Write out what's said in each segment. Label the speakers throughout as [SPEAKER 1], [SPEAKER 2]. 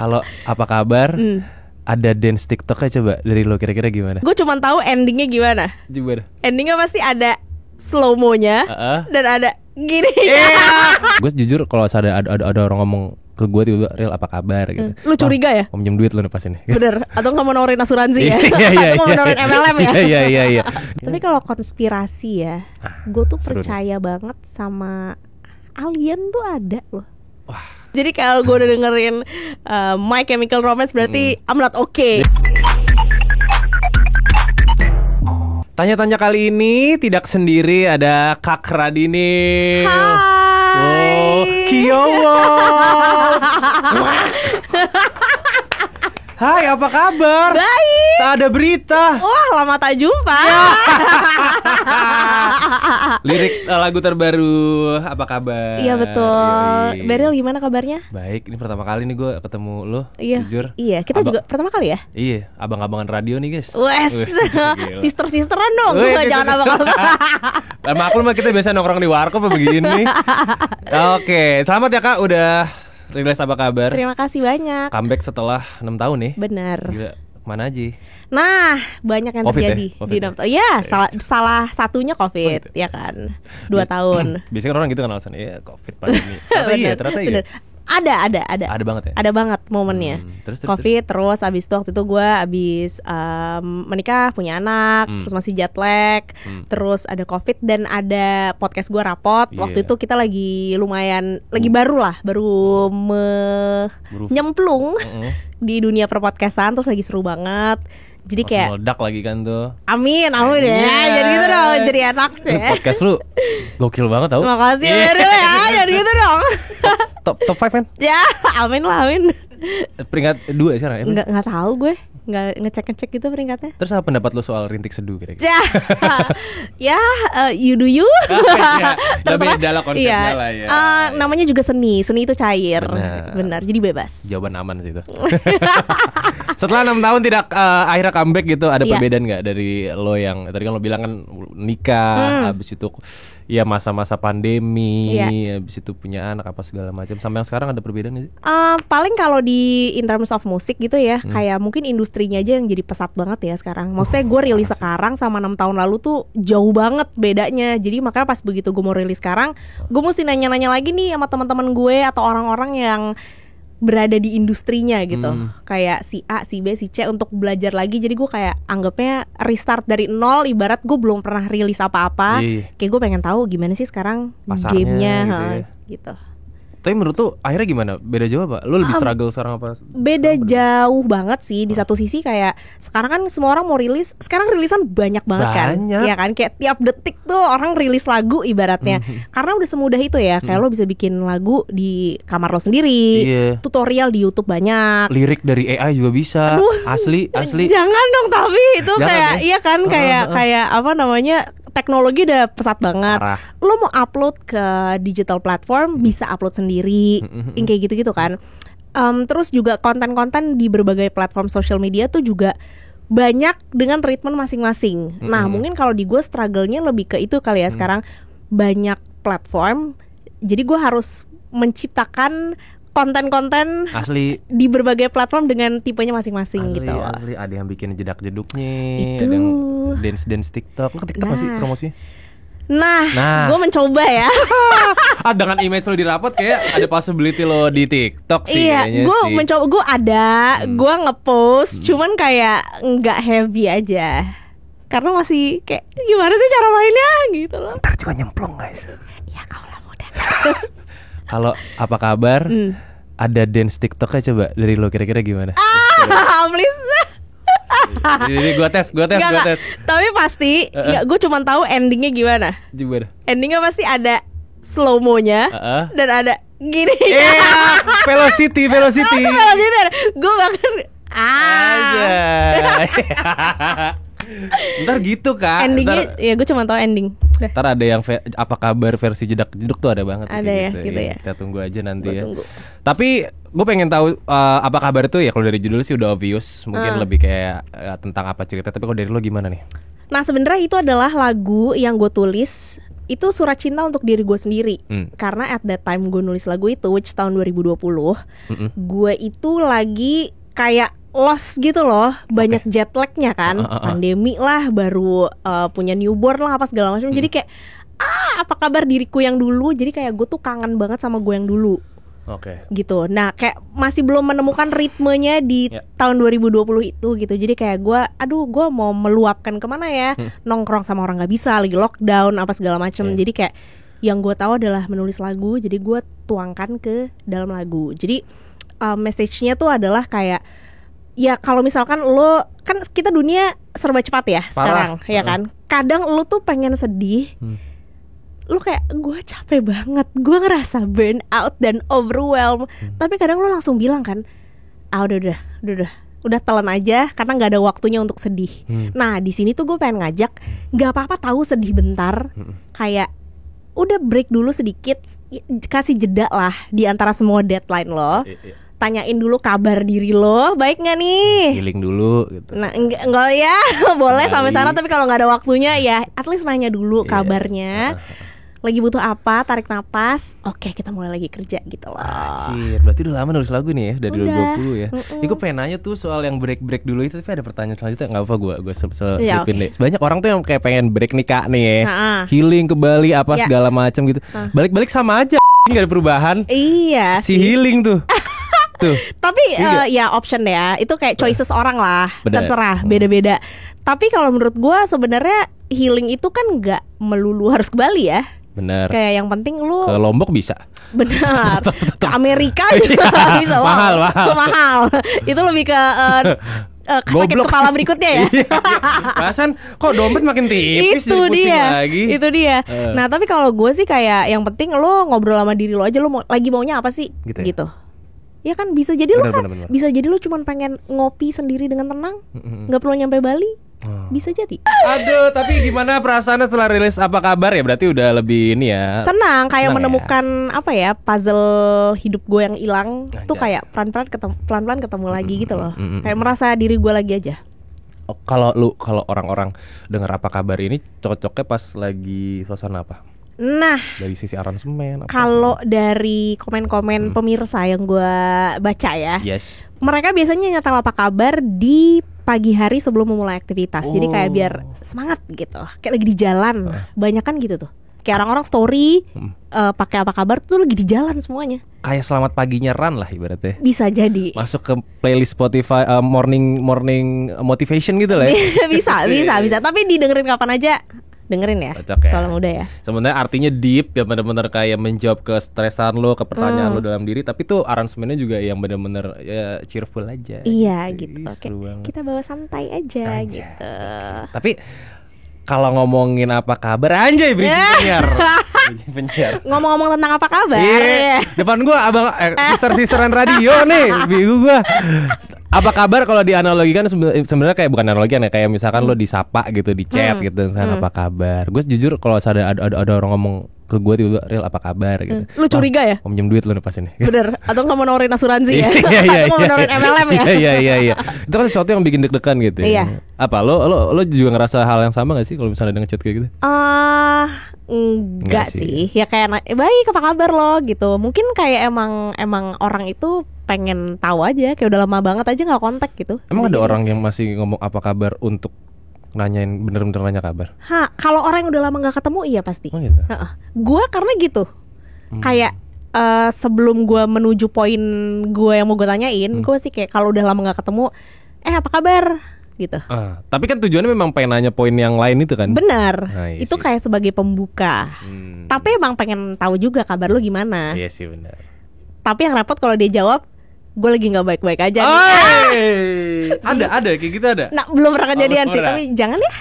[SPEAKER 1] Kalau apa kabar? Ada dance TikToknya coba dari lo kira-kira gimana?
[SPEAKER 2] Gue cuma tahu endingnya gimana.
[SPEAKER 1] Gimana?
[SPEAKER 2] Endingnya pasti ada slow mo-nya dan ada gini.
[SPEAKER 1] Gue jujur kalau ada orang ngomong ke gue tiba-tiba, Ril apa kabar gitu.
[SPEAKER 2] Lu curiga ya?
[SPEAKER 1] Mau minjem duit lu nih pas ini.
[SPEAKER 2] Bener. Atau nggak mau nawarin asuransi ya? Atau mau nawarin MLM ya?
[SPEAKER 1] Iya.
[SPEAKER 2] Tapi kalau konspirasi ya, gue tuh percaya banget sama alien tuh ada loh.
[SPEAKER 1] Wah.
[SPEAKER 2] Jadi kalau gue udah dengerin My Chemical Romance berarti I'm not okay.
[SPEAKER 1] Tanya-tanya kali ini tidak sendiri, ada Kak Radini.
[SPEAKER 2] Hai.
[SPEAKER 1] Oh, Kiowo. Hai, apa kabar?
[SPEAKER 2] Baik.
[SPEAKER 1] Tak ada berita.
[SPEAKER 2] Wah, lama tak jumpa.
[SPEAKER 1] Lirik lagu terbaru apa kabar?
[SPEAKER 2] Iya betul.
[SPEAKER 1] Yoi.
[SPEAKER 2] Beryl gimana kabarnya?
[SPEAKER 1] Baik, ini pertama kali nih gue ketemu lo.
[SPEAKER 2] Iya.
[SPEAKER 1] Jujur.
[SPEAKER 2] Iya, kita juga pertama kali ya?
[SPEAKER 1] Iya, abang-abangan radio nih guys.
[SPEAKER 2] Wes, sister-sisteran dong. Jangan abang-abang.
[SPEAKER 1] Maklum mah kita biasa nongkrong di warkop begini. Oke, selamat ya Kak udah rilis apa kabar.
[SPEAKER 2] Terima kasih banyak.
[SPEAKER 1] Comeback setelah 6 tahun nih.
[SPEAKER 2] Benar.
[SPEAKER 1] Gila, mana aja?
[SPEAKER 2] Nah, banyak yang
[SPEAKER 1] COVID
[SPEAKER 2] terjadi
[SPEAKER 1] ya? COVID
[SPEAKER 2] di 6 tahun. Ya, salah satunya COVID, ya kan. 2 tahun.
[SPEAKER 1] Biasanya orang gitu kan alasan, ya COVID pandemi. Ternyata iya.
[SPEAKER 2] Ada
[SPEAKER 1] banget ya?
[SPEAKER 2] Ada banget momennya.
[SPEAKER 1] Terus,
[SPEAKER 2] COVID terus abis itu waktu itu gue abis menikah, punya anak, terus masih jet lag, terus ada COVID dan ada podcast gue rapot. Waktu itu kita lagi lumayan lagi baru nyemplung di dunia perpodcastan, terus lagi seru banget. Jadi kayak
[SPEAKER 1] meledak lagi kan tuh.
[SPEAKER 2] Amin ya. Jadi gitu dong, jadi enak deh.
[SPEAKER 1] Podcast lu gokil banget tau.
[SPEAKER 2] Makasih Beryl ya, jadi gitu dong.
[SPEAKER 1] Top 5 kan?
[SPEAKER 2] Ya, amin.
[SPEAKER 1] Peringkat 2 sekarang ya?
[SPEAKER 2] Enggak tahu gue. Enggak ngecek gitu peringkatnya.
[SPEAKER 1] Terus apa pendapat lu soal Rintik Seduh kira-kira?
[SPEAKER 2] You do you.
[SPEAKER 1] Ya, beda lah konsepnya lah ya.
[SPEAKER 2] Namanya juga seni itu cair. Benar. Jadi bebas.
[SPEAKER 1] Jawaban aman sih itu. Setelah 6 tahun tidak akhirnya comeback gitu, ada perbedaan nggak dari lo yang tadi kan lo bilang kan nikah, habis itu ya masa-masa pandemi, habis itu punya anak apa segala macam, sampai yang sekarang ada perbedaan nggak sih?
[SPEAKER 2] Paling kalau di in terms of musik gitu ya, kayak mungkin industrinya aja yang jadi pesat banget ya sekarang. Maksudnya gue rilis sekarang sama 6 tahun lalu tuh jauh banget bedanya. Jadi makanya pas begitu gue mau rilis sekarang, gue mesti nanya-nanya lagi nih sama teman-teman gue atau orang-orang yang berada di industrinya gitu, kayak si A, si B, si C untuk belajar lagi. Jadi gue kayak anggapnya restart dari nol. Ibarat gue belum pernah rilis apa-apa, kayak gue pengen tahu gimana sih sekarang
[SPEAKER 1] pasarnya,
[SPEAKER 2] gamenya
[SPEAKER 1] gitu.
[SPEAKER 2] gitu.
[SPEAKER 1] Tapi menurut tuh akhirnya gimana? Beda jauh apa? Lu lebih struggle sekarang apa?
[SPEAKER 2] Beda jauh banget sih. Di satu sisi kayak sekarang kan semua orang mau rilis. Sekarang rilisan banyak banget kan. Ya kan, kayak tiap detik tuh orang rilis lagu ibaratnya. Karena udah semudah itu ya. Kayak lo bisa bikin lagu di kamar lo sendiri. Tutorial di YouTube banyak.
[SPEAKER 1] Lirik dari AI juga bisa. Asli.
[SPEAKER 2] Jangan dong, tapi itu kayak iya kan, kayak apa namanya, teknologi udah pesat banget.
[SPEAKER 1] Parah.
[SPEAKER 2] Lo mau upload ke digital platform bisa upload sendiri, yang kayak gitu-gitu kan. Terus juga konten-konten di berbagai platform social media tuh juga banyak dengan treatment masing-masing. Nah mungkin kalau di gue struggle-nya lebih ke itu kali ya. Sekarang banyak platform, jadi gue harus menciptakan konten-konten
[SPEAKER 1] asli
[SPEAKER 2] di berbagai platform dengan tipenya masing-masing gitu.
[SPEAKER 1] Asli, ada yang bikin jedak-jeduknya,
[SPEAKER 2] itu.
[SPEAKER 1] ada yang dance TikTok. Lo ke TikTok masih promosinya?
[SPEAKER 2] Nah. Gue mencoba ya.
[SPEAKER 1] Dengan image lo di rapot kayak ada possibility lo di TikTok sih.
[SPEAKER 2] Iya, gue mencoba, gue gue ngepost, cuman kayak nggak heavy aja. Karena masih kayak gimana sih cara mainnya gitu loh.
[SPEAKER 1] Ntar juga nyemplung guys.
[SPEAKER 2] Ya kaulah muda.
[SPEAKER 1] Kalau apa kabar? Ada dance TikToknya coba dari lo kira-kira gimana?
[SPEAKER 2] Please.
[SPEAKER 1] Jadi gue tes.
[SPEAKER 2] Tapi pasti, gue cuma tahu endingnya gimana.
[SPEAKER 1] Gimana?
[SPEAKER 2] Endingnya pasti ada slow mo-nya dan ada gini.
[SPEAKER 1] Velocity.
[SPEAKER 2] Gue bahkan
[SPEAKER 1] Ntar gitu Kak.
[SPEAKER 2] Endingnya ya gue cuma tahu ending.
[SPEAKER 1] Ntar ada yang apa kabar versi jedak-jeduk tuh ada banget.
[SPEAKER 2] Ada gitu ya.
[SPEAKER 1] Kita tunggu aja nanti
[SPEAKER 2] gua
[SPEAKER 1] ya.
[SPEAKER 2] Tunggu.
[SPEAKER 1] Tapi gue pengen tahu apa kabar itu ya. Kalau dari judul sih udah obvious. Mungkin lebih kayak tentang apa cerita. Tapi kalau dari lo gimana nih?
[SPEAKER 2] Nah sebenarnya itu adalah lagu yang gue tulis itu surat cinta untuk diri gue sendiri. Karena at that time gue nulis lagu itu, which tahun 2020, gue itu lagi kayak lost gitu loh, banyak jet lagnya kan, pandemi lah, baru punya newborn lah apa segala macam. Jadi kayak apa kabar diriku yang dulu? Jadi kayak gue tuh kangen banget sama gue yang dulu. Gitu. Nah kayak masih belum menemukan ritmenya di tahun 2020 itu gitu. Jadi kayak gue mau meluapkan kemana ya, nongkrong sama orang gak bisa, lagi lockdown apa segala macam. Jadi kayak yang gue tahu adalah menulis lagu. Jadi gue tuangkan ke dalam lagu. Jadi message-nya tuh adalah kayak, ya kalau misalkan lo, kan kita dunia serba cepat ya sekarang, ya kan. Kadang lo tuh pengen sedih, lu kayak gue capek banget, gue ngerasa burn out dan overwhelmed. Tapi kadang lu langsung bilang kan, udah telan aja karena nggak ada waktunya untuk sedih. Nah di sini tuh gue pengen ngajak, nggak apa-apa tahu sedih bentar, kayak udah break dulu sedikit, kasih jeda lah di antara semua deadline lo. Tanyain dulu kabar diri lo, baik nggak nih?
[SPEAKER 1] Healing dulu gitu.
[SPEAKER 2] Nah enggak ya, boleh sampai sana, tapi kalau nggak ada waktunya ya at least nanya dulu kabarnya. Lagi butuh apa, tarik napas, oke kita mulai lagi kerja gitu loh.
[SPEAKER 1] Anjir, berarti udah lama nulis lagu nih ya, dari 2020 ya. Ini gue pengen nanya tuh soal yang break dulu itu, tapi ada pertanyaan selanjutnya, nggak apa gue selipin deh. Banyak orang tuh yang kayak pengen break nikah nih ya, healing ke Bali apa segala macam gitu. Balik-balik sama aja, nggak ada perubahan.
[SPEAKER 2] Iya.
[SPEAKER 1] Si healing tuh. Tuh.
[SPEAKER 2] Tapi ya option ya, itu kayak choices orang lah, terserah, beda-beda. Tapi kalau menurut gue sebenarnya healing itu kan nggak melulu harus ke Bali ya.
[SPEAKER 1] Bener.
[SPEAKER 2] Kayak yang penting lu
[SPEAKER 1] ke Lombok bisa.
[SPEAKER 2] Benar. Ke Amerika juga bisa. Mahal. Itu lebih ke sakit kepala berikutnya ya.
[SPEAKER 1] Perasaan kok dompet makin tipis,
[SPEAKER 2] itu dia lagi. Itu dia. Nah tapi kalau gue sih kayak yang penting lo ngobrol sama diri lo aja, lo lagi maunya apa sih gitu. Ya kan bisa jadi bener. Bisa jadi lo cuma pengen ngopi sendiri dengan tenang, nggak perlu nyampe Bali. Bisa jadi.
[SPEAKER 1] Aduh, tapi gimana perasaannya setelah rilis Apa Kabar ya? Berarti udah lebih ini ya.
[SPEAKER 2] Senang, kayak menemukan apa ya, puzzle hidup gue yang hilang tuh kayak pelan-pelan ketemu lagi gitu loh. Kayak merasa diri gue lagi aja.
[SPEAKER 1] Kalau orang-orang dengar Apa Kabar ini cocoknya pas lagi suasana apa?
[SPEAKER 2] Nah,
[SPEAKER 1] dari sisi aransemen.
[SPEAKER 2] Kalau dari komen-komen pemirsa yang gue baca ya, mereka biasanya nyetel Apa Kabar di pagi hari sebelum memulai aktivitas. Jadi kayak biar semangat gitu, kayak lagi di jalan. Banyak kan gitu tuh. Kayak orang-orang story pakai Apa Kabar tuh lagi di jalan semuanya.
[SPEAKER 1] Kayak selamat paginya Ran lah ibaratnya.
[SPEAKER 2] Bisa jadi.
[SPEAKER 1] Masuk ke playlist Spotify morning motivation gitu lah ya.
[SPEAKER 2] bisa. Tapi didengerin kapan aja. Dengerin ya, kalau muda ya.
[SPEAKER 1] Sebenarnya artinya deep ya, benar-benar kayak menjawab ke stresan lo, ke pertanyaan lo dalam diri. Tapi tuh aransemennya juga yang benar-benar ya cheerful aja.
[SPEAKER 2] Iya gitu. Oke. Kita bawa santai aja gitu.
[SPEAKER 1] Tapi kalau ngomongin Apa Kabar, anjay penyiar.
[SPEAKER 2] Ngomong-ngomong tentang Apa Kabar.
[SPEAKER 1] Depan gua abang sister-sisteran radio nih, bingung gua. Apa kabar kalau dianalogikan sebenarnya kayak bukan analogi ya, kayak misalkan lo disapa gitu di chat gitu misalkan apa kabar. Gue jujur kalau ada orang ngomong ke gue tiba-tiba, Ril apa kabar gitu.
[SPEAKER 2] Lu curiga ya?
[SPEAKER 1] Mau minjem duit lu nih pas ini.
[SPEAKER 2] Bener. Atau nggak mau nawarin asuransi ya? Atau mau nawarin MLM ya?
[SPEAKER 1] Iya. Itu kan sesuatu yang bikin deg-degan gitu.
[SPEAKER 2] Iya.
[SPEAKER 1] Apa lo juga ngerasa hal yang sama gak sih kalau misalnya ada ngechat kayak gitu?
[SPEAKER 2] Enggak sih. Ya kayak baik apa kabar lo gitu. Mungkin kayak emang orang itu pengen tahu aja, kayak udah lama banget aja nggak kontak gitu.
[SPEAKER 1] Emang ada orang yang masih ngomong apa kabar untuk nanyain bener-bener nanya kabar?
[SPEAKER 2] Kalau orang yang udah lama nggak ketemu iya pasti.
[SPEAKER 1] Oh gitu.
[SPEAKER 2] Gue karena gitu, kayak sebelum gue menuju poin gue yang mau gue tanyain, gue sih kayak kalau udah lama nggak ketemu, apa kabar? Gitu.
[SPEAKER 1] Tapi kan tujuannya memang pengen nanya poin yang lain itu kan?
[SPEAKER 2] Benar. Itu kayak sebagai pembuka. Tapi emang pengen tahu juga kabar lu gimana.
[SPEAKER 1] Iya sih benar.
[SPEAKER 2] Tapi yang repot kalau dia jawab, gue lagi nggak baik-baik aja nih.
[SPEAKER 1] Ada kayak gitu ada.
[SPEAKER 2] Nah belum pernah kejadian sih, tapi jangan ya.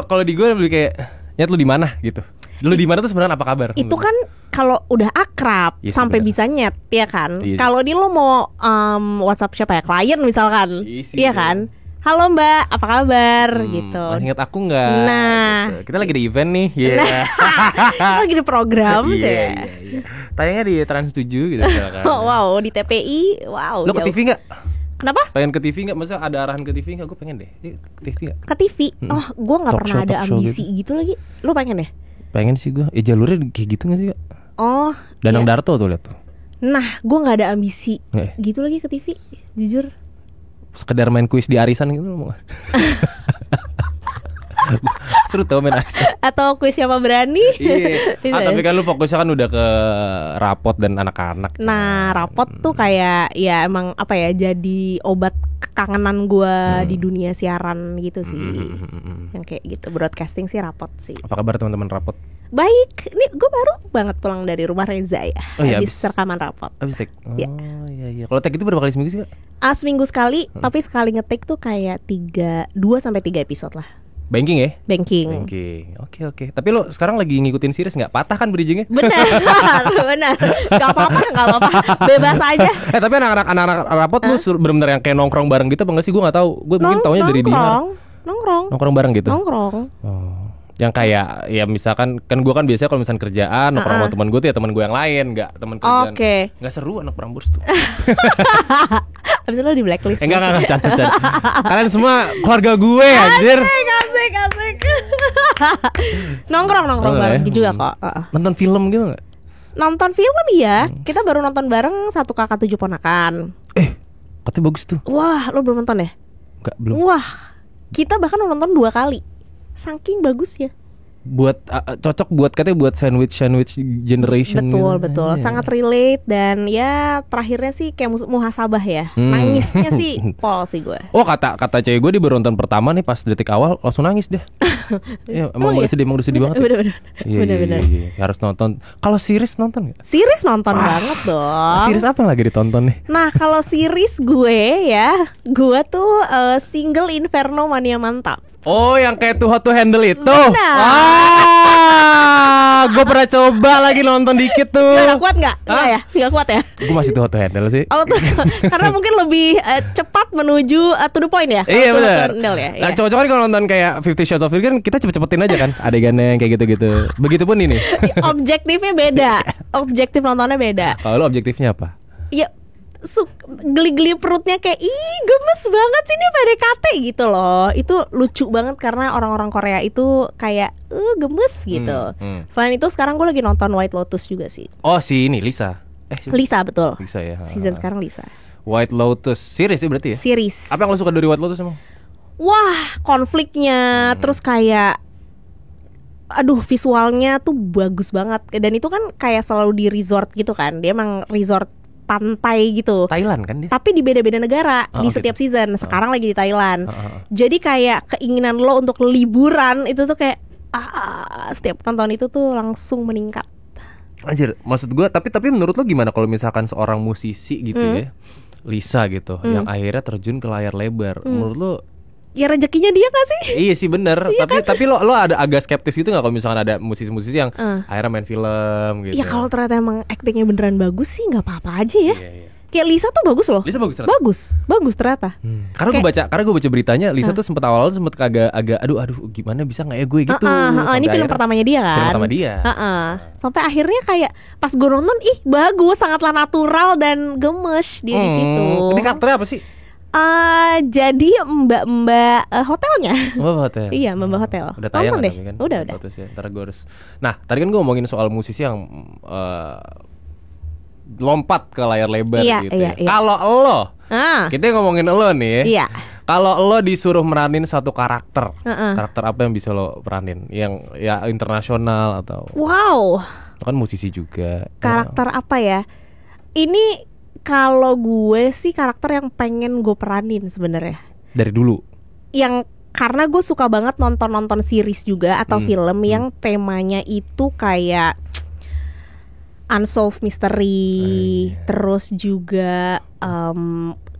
[SPEAKER 1] Kalau di gue lebih kayak nyet lu di mana gitu. Lu di mana tuh sebenarnya apa kabar?
[SPEAKER 2] Itu kan kalau udah akrab sampai bisa nyet ya kan. Kalau di lo mau WhatsApp siapa ya, klien misalkan, iya kan. Halo Mbak, apa kabar gitu.
[SPEAKER 1] Masih ingat aku nggak?
[SPEAKER 2] Nah,
[SPEAKER 1] gitu. Kita lagi di event nih,
[SPEAKER 2] kita lagi di program,
[SPEAKER 1] iya. Tayangnya di Trans 7 gitu misalkan.
[SPEAKER 2] Wow, di TPI, wow.
[SPEAKER 1] Lo ke TV nggak?
[SPEAKER 2] Kenapa?
[SPEAKER 1] Pengen ke TV nggak? Masa ada arahan ke TV nggak? Gue pengen deh. Ke TV nggak?
[SPEAKER 2] Ke TV? Gue nggak pernah ada ambisi gitu lagi. Lo pengen deh?
[SPEAKER 1] Pengen sih gue. Jalurnya kayak gitu gak sih Kak?
[SPEAKER 2] Oh
[SPEAKER 1] Danang
[SPEAKER 2] iya.
[SPEAKER 1] Darto tuh lihat tuh.
[SPEAKER 2] Nah gue gak ada ambisi
[SPEAKER 1] Nggak.
[SPEAKER 2] gitu lagi ke TV, jujur.
[SPEAKER 1] Sekedar main kuis di arisan gitu lo mau gak? Seru tau main arisan.
[SPEAKER 2] Atau kuis siapa berani.
[SPEAKER 1] Iya.
[SPEAKER 2] Bisa ya?
[SPEAKER 1] Tapi kan lu fokusnya kan udah ke rapot dan anak-anak.
[SPEAKER 2] Nah rapot tuh kayak ya emang apa ya, jadi obat kekangenan gue di dunia siaran gitu sih. Yang kayak gitu, broadcasting sih rapot sih.
[SPEAKER 1] Apa kabar teman-teman rapot?
[SPEAKER 2] Baik, nih gue baru banget pulang dari rumah Reza ya.
[SPEAKER 1] Oh iya,
[SPEAKER 2] habis
[SPEAKER 1] abis
[SPEAKER 2] rekaman rapot.
[SPEAKER 1] Abis take. Oh
[SPEAKER 2] Iya.
[SPEAKER 1] iya. Kalau take itu berapa kali seminggu sih Kak?
[SPEAKER 2] Seminggu sekali, tapi sekali ngetik tuh kayak 2 sampai 3 episode lah.
[SPEAKER 1] Banking ya?
[SPEAKER 2] Banking.
[SPEAKER 1] Oke. Tapi lo sekarang lagi ngikutin series nggak? Patah kan bridgingnya?
[SPEAKER 2] Benar. Gak apa-apa. Bebas aja.
[SPEAKER 1] Tapi anak-anak rapot lu bener-bener yang kayak nongkrong bareng gitu apa nggak sih? Gue nggak tahu. Gue mungkin taunya dari dia. Nongkrong bareng gitu.
[SPEAKER 2] Nongkrong.
[SPEAKER 1] Oh. Yang kayak ya misalkan kan gue kan biasanya kalau misalkan kerjaan nongkrong sama teman gue tuh ya teman gue yang lain, nggak teman kerjaan.
[SPEAKER 2] Oke.
[SPEAKER 1] Nggak seru anak Prambors tuh.
[SPEAKER 2] Habis itu lo di blacklist.
[SPEAKER 1] Enggak canda. Kalian semua keluarga gue anjir.
[SPEAKER 2] Asik. Nongkrong bareng juga kok.
[SPEAKER 1] Nonton film gitu nggak?
[SPEAKER 2] Nonton film iya. Kita baru nonton bareng Satu Kakak Tujuh Ponakan.
[SPEAKER 1] Katanya bagus tuh.
[SPEAKER 2] Wah, lo belum nonton ya?
[SPEAKER 1] Enggak, belum.
[SPEAKER 2] Wah, kita bahkan nonton 2 kali. Saking bagusnya.
[SPEAKER 1] Buat cocok buat katanya buat sandwich generation.
[SPEAKER 2] Betul. Sangat relate dan ya terakhirnya sih kayak muhasabah ya. Nangisnya sih pol sih gue.
[SPEAKER 1] Oh kata cewek gue di baru nonton pertama nih pas detik awal langsung nangis deh. Ya, emang udah sedih banget.
[SPEAKER 2] Bener.
[SPEAKER 1] Iya. Harus nonton. Kalau series nonton nggak?
[SPEAKER 2] Series nonton banget dong.
[SPEAKER 1] Series apa yang lagi ditonton nih?
[SPEAKER 2] Nah kalau series gue tuh Single Inferno Mania Mantap.
[SPEAKER 1] Oh, yang kayak Too Hot to Handle itu.
[SPEAKER 2] Benar.
[SPEAKER 1] Gue pernah coba lagi nonton dikit tuh.
[SPEAKER 2] Gak kuat nggak? Nggak ya? Nggak kuat ya?
[SPEAKER 1] Gue masih Too Hot to Handle sih.
[SPEAKER 2] Oh, karena mungkin lebih cepat menuju to the point ya.
[SPEAKER 1] Iya benar.
[SPEAKER 2] Ya,
[SPEAKER 1] nah, cowok-cowok kan kalau nonton kayak 50 Shades of Grey kan kita cepet-cepetin aja kan adegannya yang kayak gitu-gitu. Begitupun ini.
[SPEAKER 2] Objektifnya beda. Objektif nontonnya beda.
[SPEAKER 1] Kalau lo objektifnya apa?
[SPEAKER 2] Ya geli-geli perutnya kayak ih gemes banget sih ini PDKT gitu loh. Itu lucu banget karena orang-orang Korea itu kayak gemes gitu. Selain itu sekarang gue lagi nonton White Lotus juga sih.
[SPEAKER 1] Oh si ini Lisa.
[SPEAKER 2] Lisa betul.
[SPEAKER 1] Lisa ya.
[SPEAKER 2] Season sekarang Lisa.
[SPEAKER 1] White Lotus series sih berarti ya?
[SPEAKER 2] Series.
[SPEAKER 1] Apa yang lo suka dari White Lotus emang?
[SPEAKER 2] Wah konfliknya terus kayak visualnya tuh bagus banget. Dan itu kan kayak selalu di resort gitu kan. Dia emang resort pantai gitu.
[SPEAKER 1] Thailand kan dia?
[SPEAKER 2] Tapi di beda-beda negara di
[SPEAKER 1] gitu.
[SPEAKER 2] setiap season. Sekarang lagi di Thailand. Jadi kayak keinginan lo untuk liburan itu tuh kayak setiap nonton itu tuh langsung meningkat.
[SPEAKER 1] Anjir, maksud gue tapi menurut lo gimana kalau misalkan seorang musisi gitu ya, Lisa gitu, yang akhirnya terjun ke layar lebar. Menurut lo
[SPEAKER 2] ya rezekinya dia gak sih?
[SPEAKER 1] Iya sih bener. Tapi lo ada agak skeptis gitu nggak kalau misalkan ada musisi-musisi yang akhirnya main film gitu?
[SPEAKER 2] Ya kalau ternyata emang actingnya beneran bagus sih nggak apa-apa aja ya.
[SPEAKER 1] Iya.
[SPEAKER 2] Kayak Lisa tuh bagus loh.
[SPEAKER 1] Lisa bagus ternyata.
[SPEAKER 2] Bagus ternyata.
[SPEAKER 1] Karena gue baca beritanya Lisa tuh sempet awal-awal sempet agak aduh gimana bisa nggak ya gue gitu.
[SPEAKER 2] Ini film pertamanya dia kan.
[SPEAKER 1] Film pertama dia.
[SPEAKER 2] Sampai akhirnya kayak pas gue nonton bagus, sangatlah natural dan gemes dia di situ.
[SPEAKER 1] Ini karakternya apa sih?
[SPEAKER 2] Jadi mbak hotelnya.
[SPEAKER 1] Hotel.
[SPEAKER 2] Iya, mbak hotel.
[SPEAKER 1] Udah tayang
[SPEAKER 2] deh.
[SPEAKER 1] kan?
[SPEAKER 2] Udah.
[SPEAKER 1] Ya. Ntar gue harus. Nah, tadi kan gue ngomongin soal musisi yang lompat ke layar lebar gitu.
[SPEAKER 2] Iya.
[SPEAKER 1] Kalau lo, kita ngomongin lo nih.
[SPEAKER 2] Iya.
[SPEAKER 1] Kalau lo disuruh meranin satu karakter, karakter apa yang bisa lo peranin? Yang ya internasional atau?
[SPEAKER 2] Wow.
[SPEAKER 1] Lo kan musisi juga.
[SPEAKER 2] Karakter apa ya? Ini kalau gue sih karakter yang pengen gue peranin sebenarnya.
[SPEAKER 1] Dari dulu.
[SPEAKER 2] Yang karena gue suka banget nonton series juga atau film yang temanya itu kayak unsolved mystery, terus juga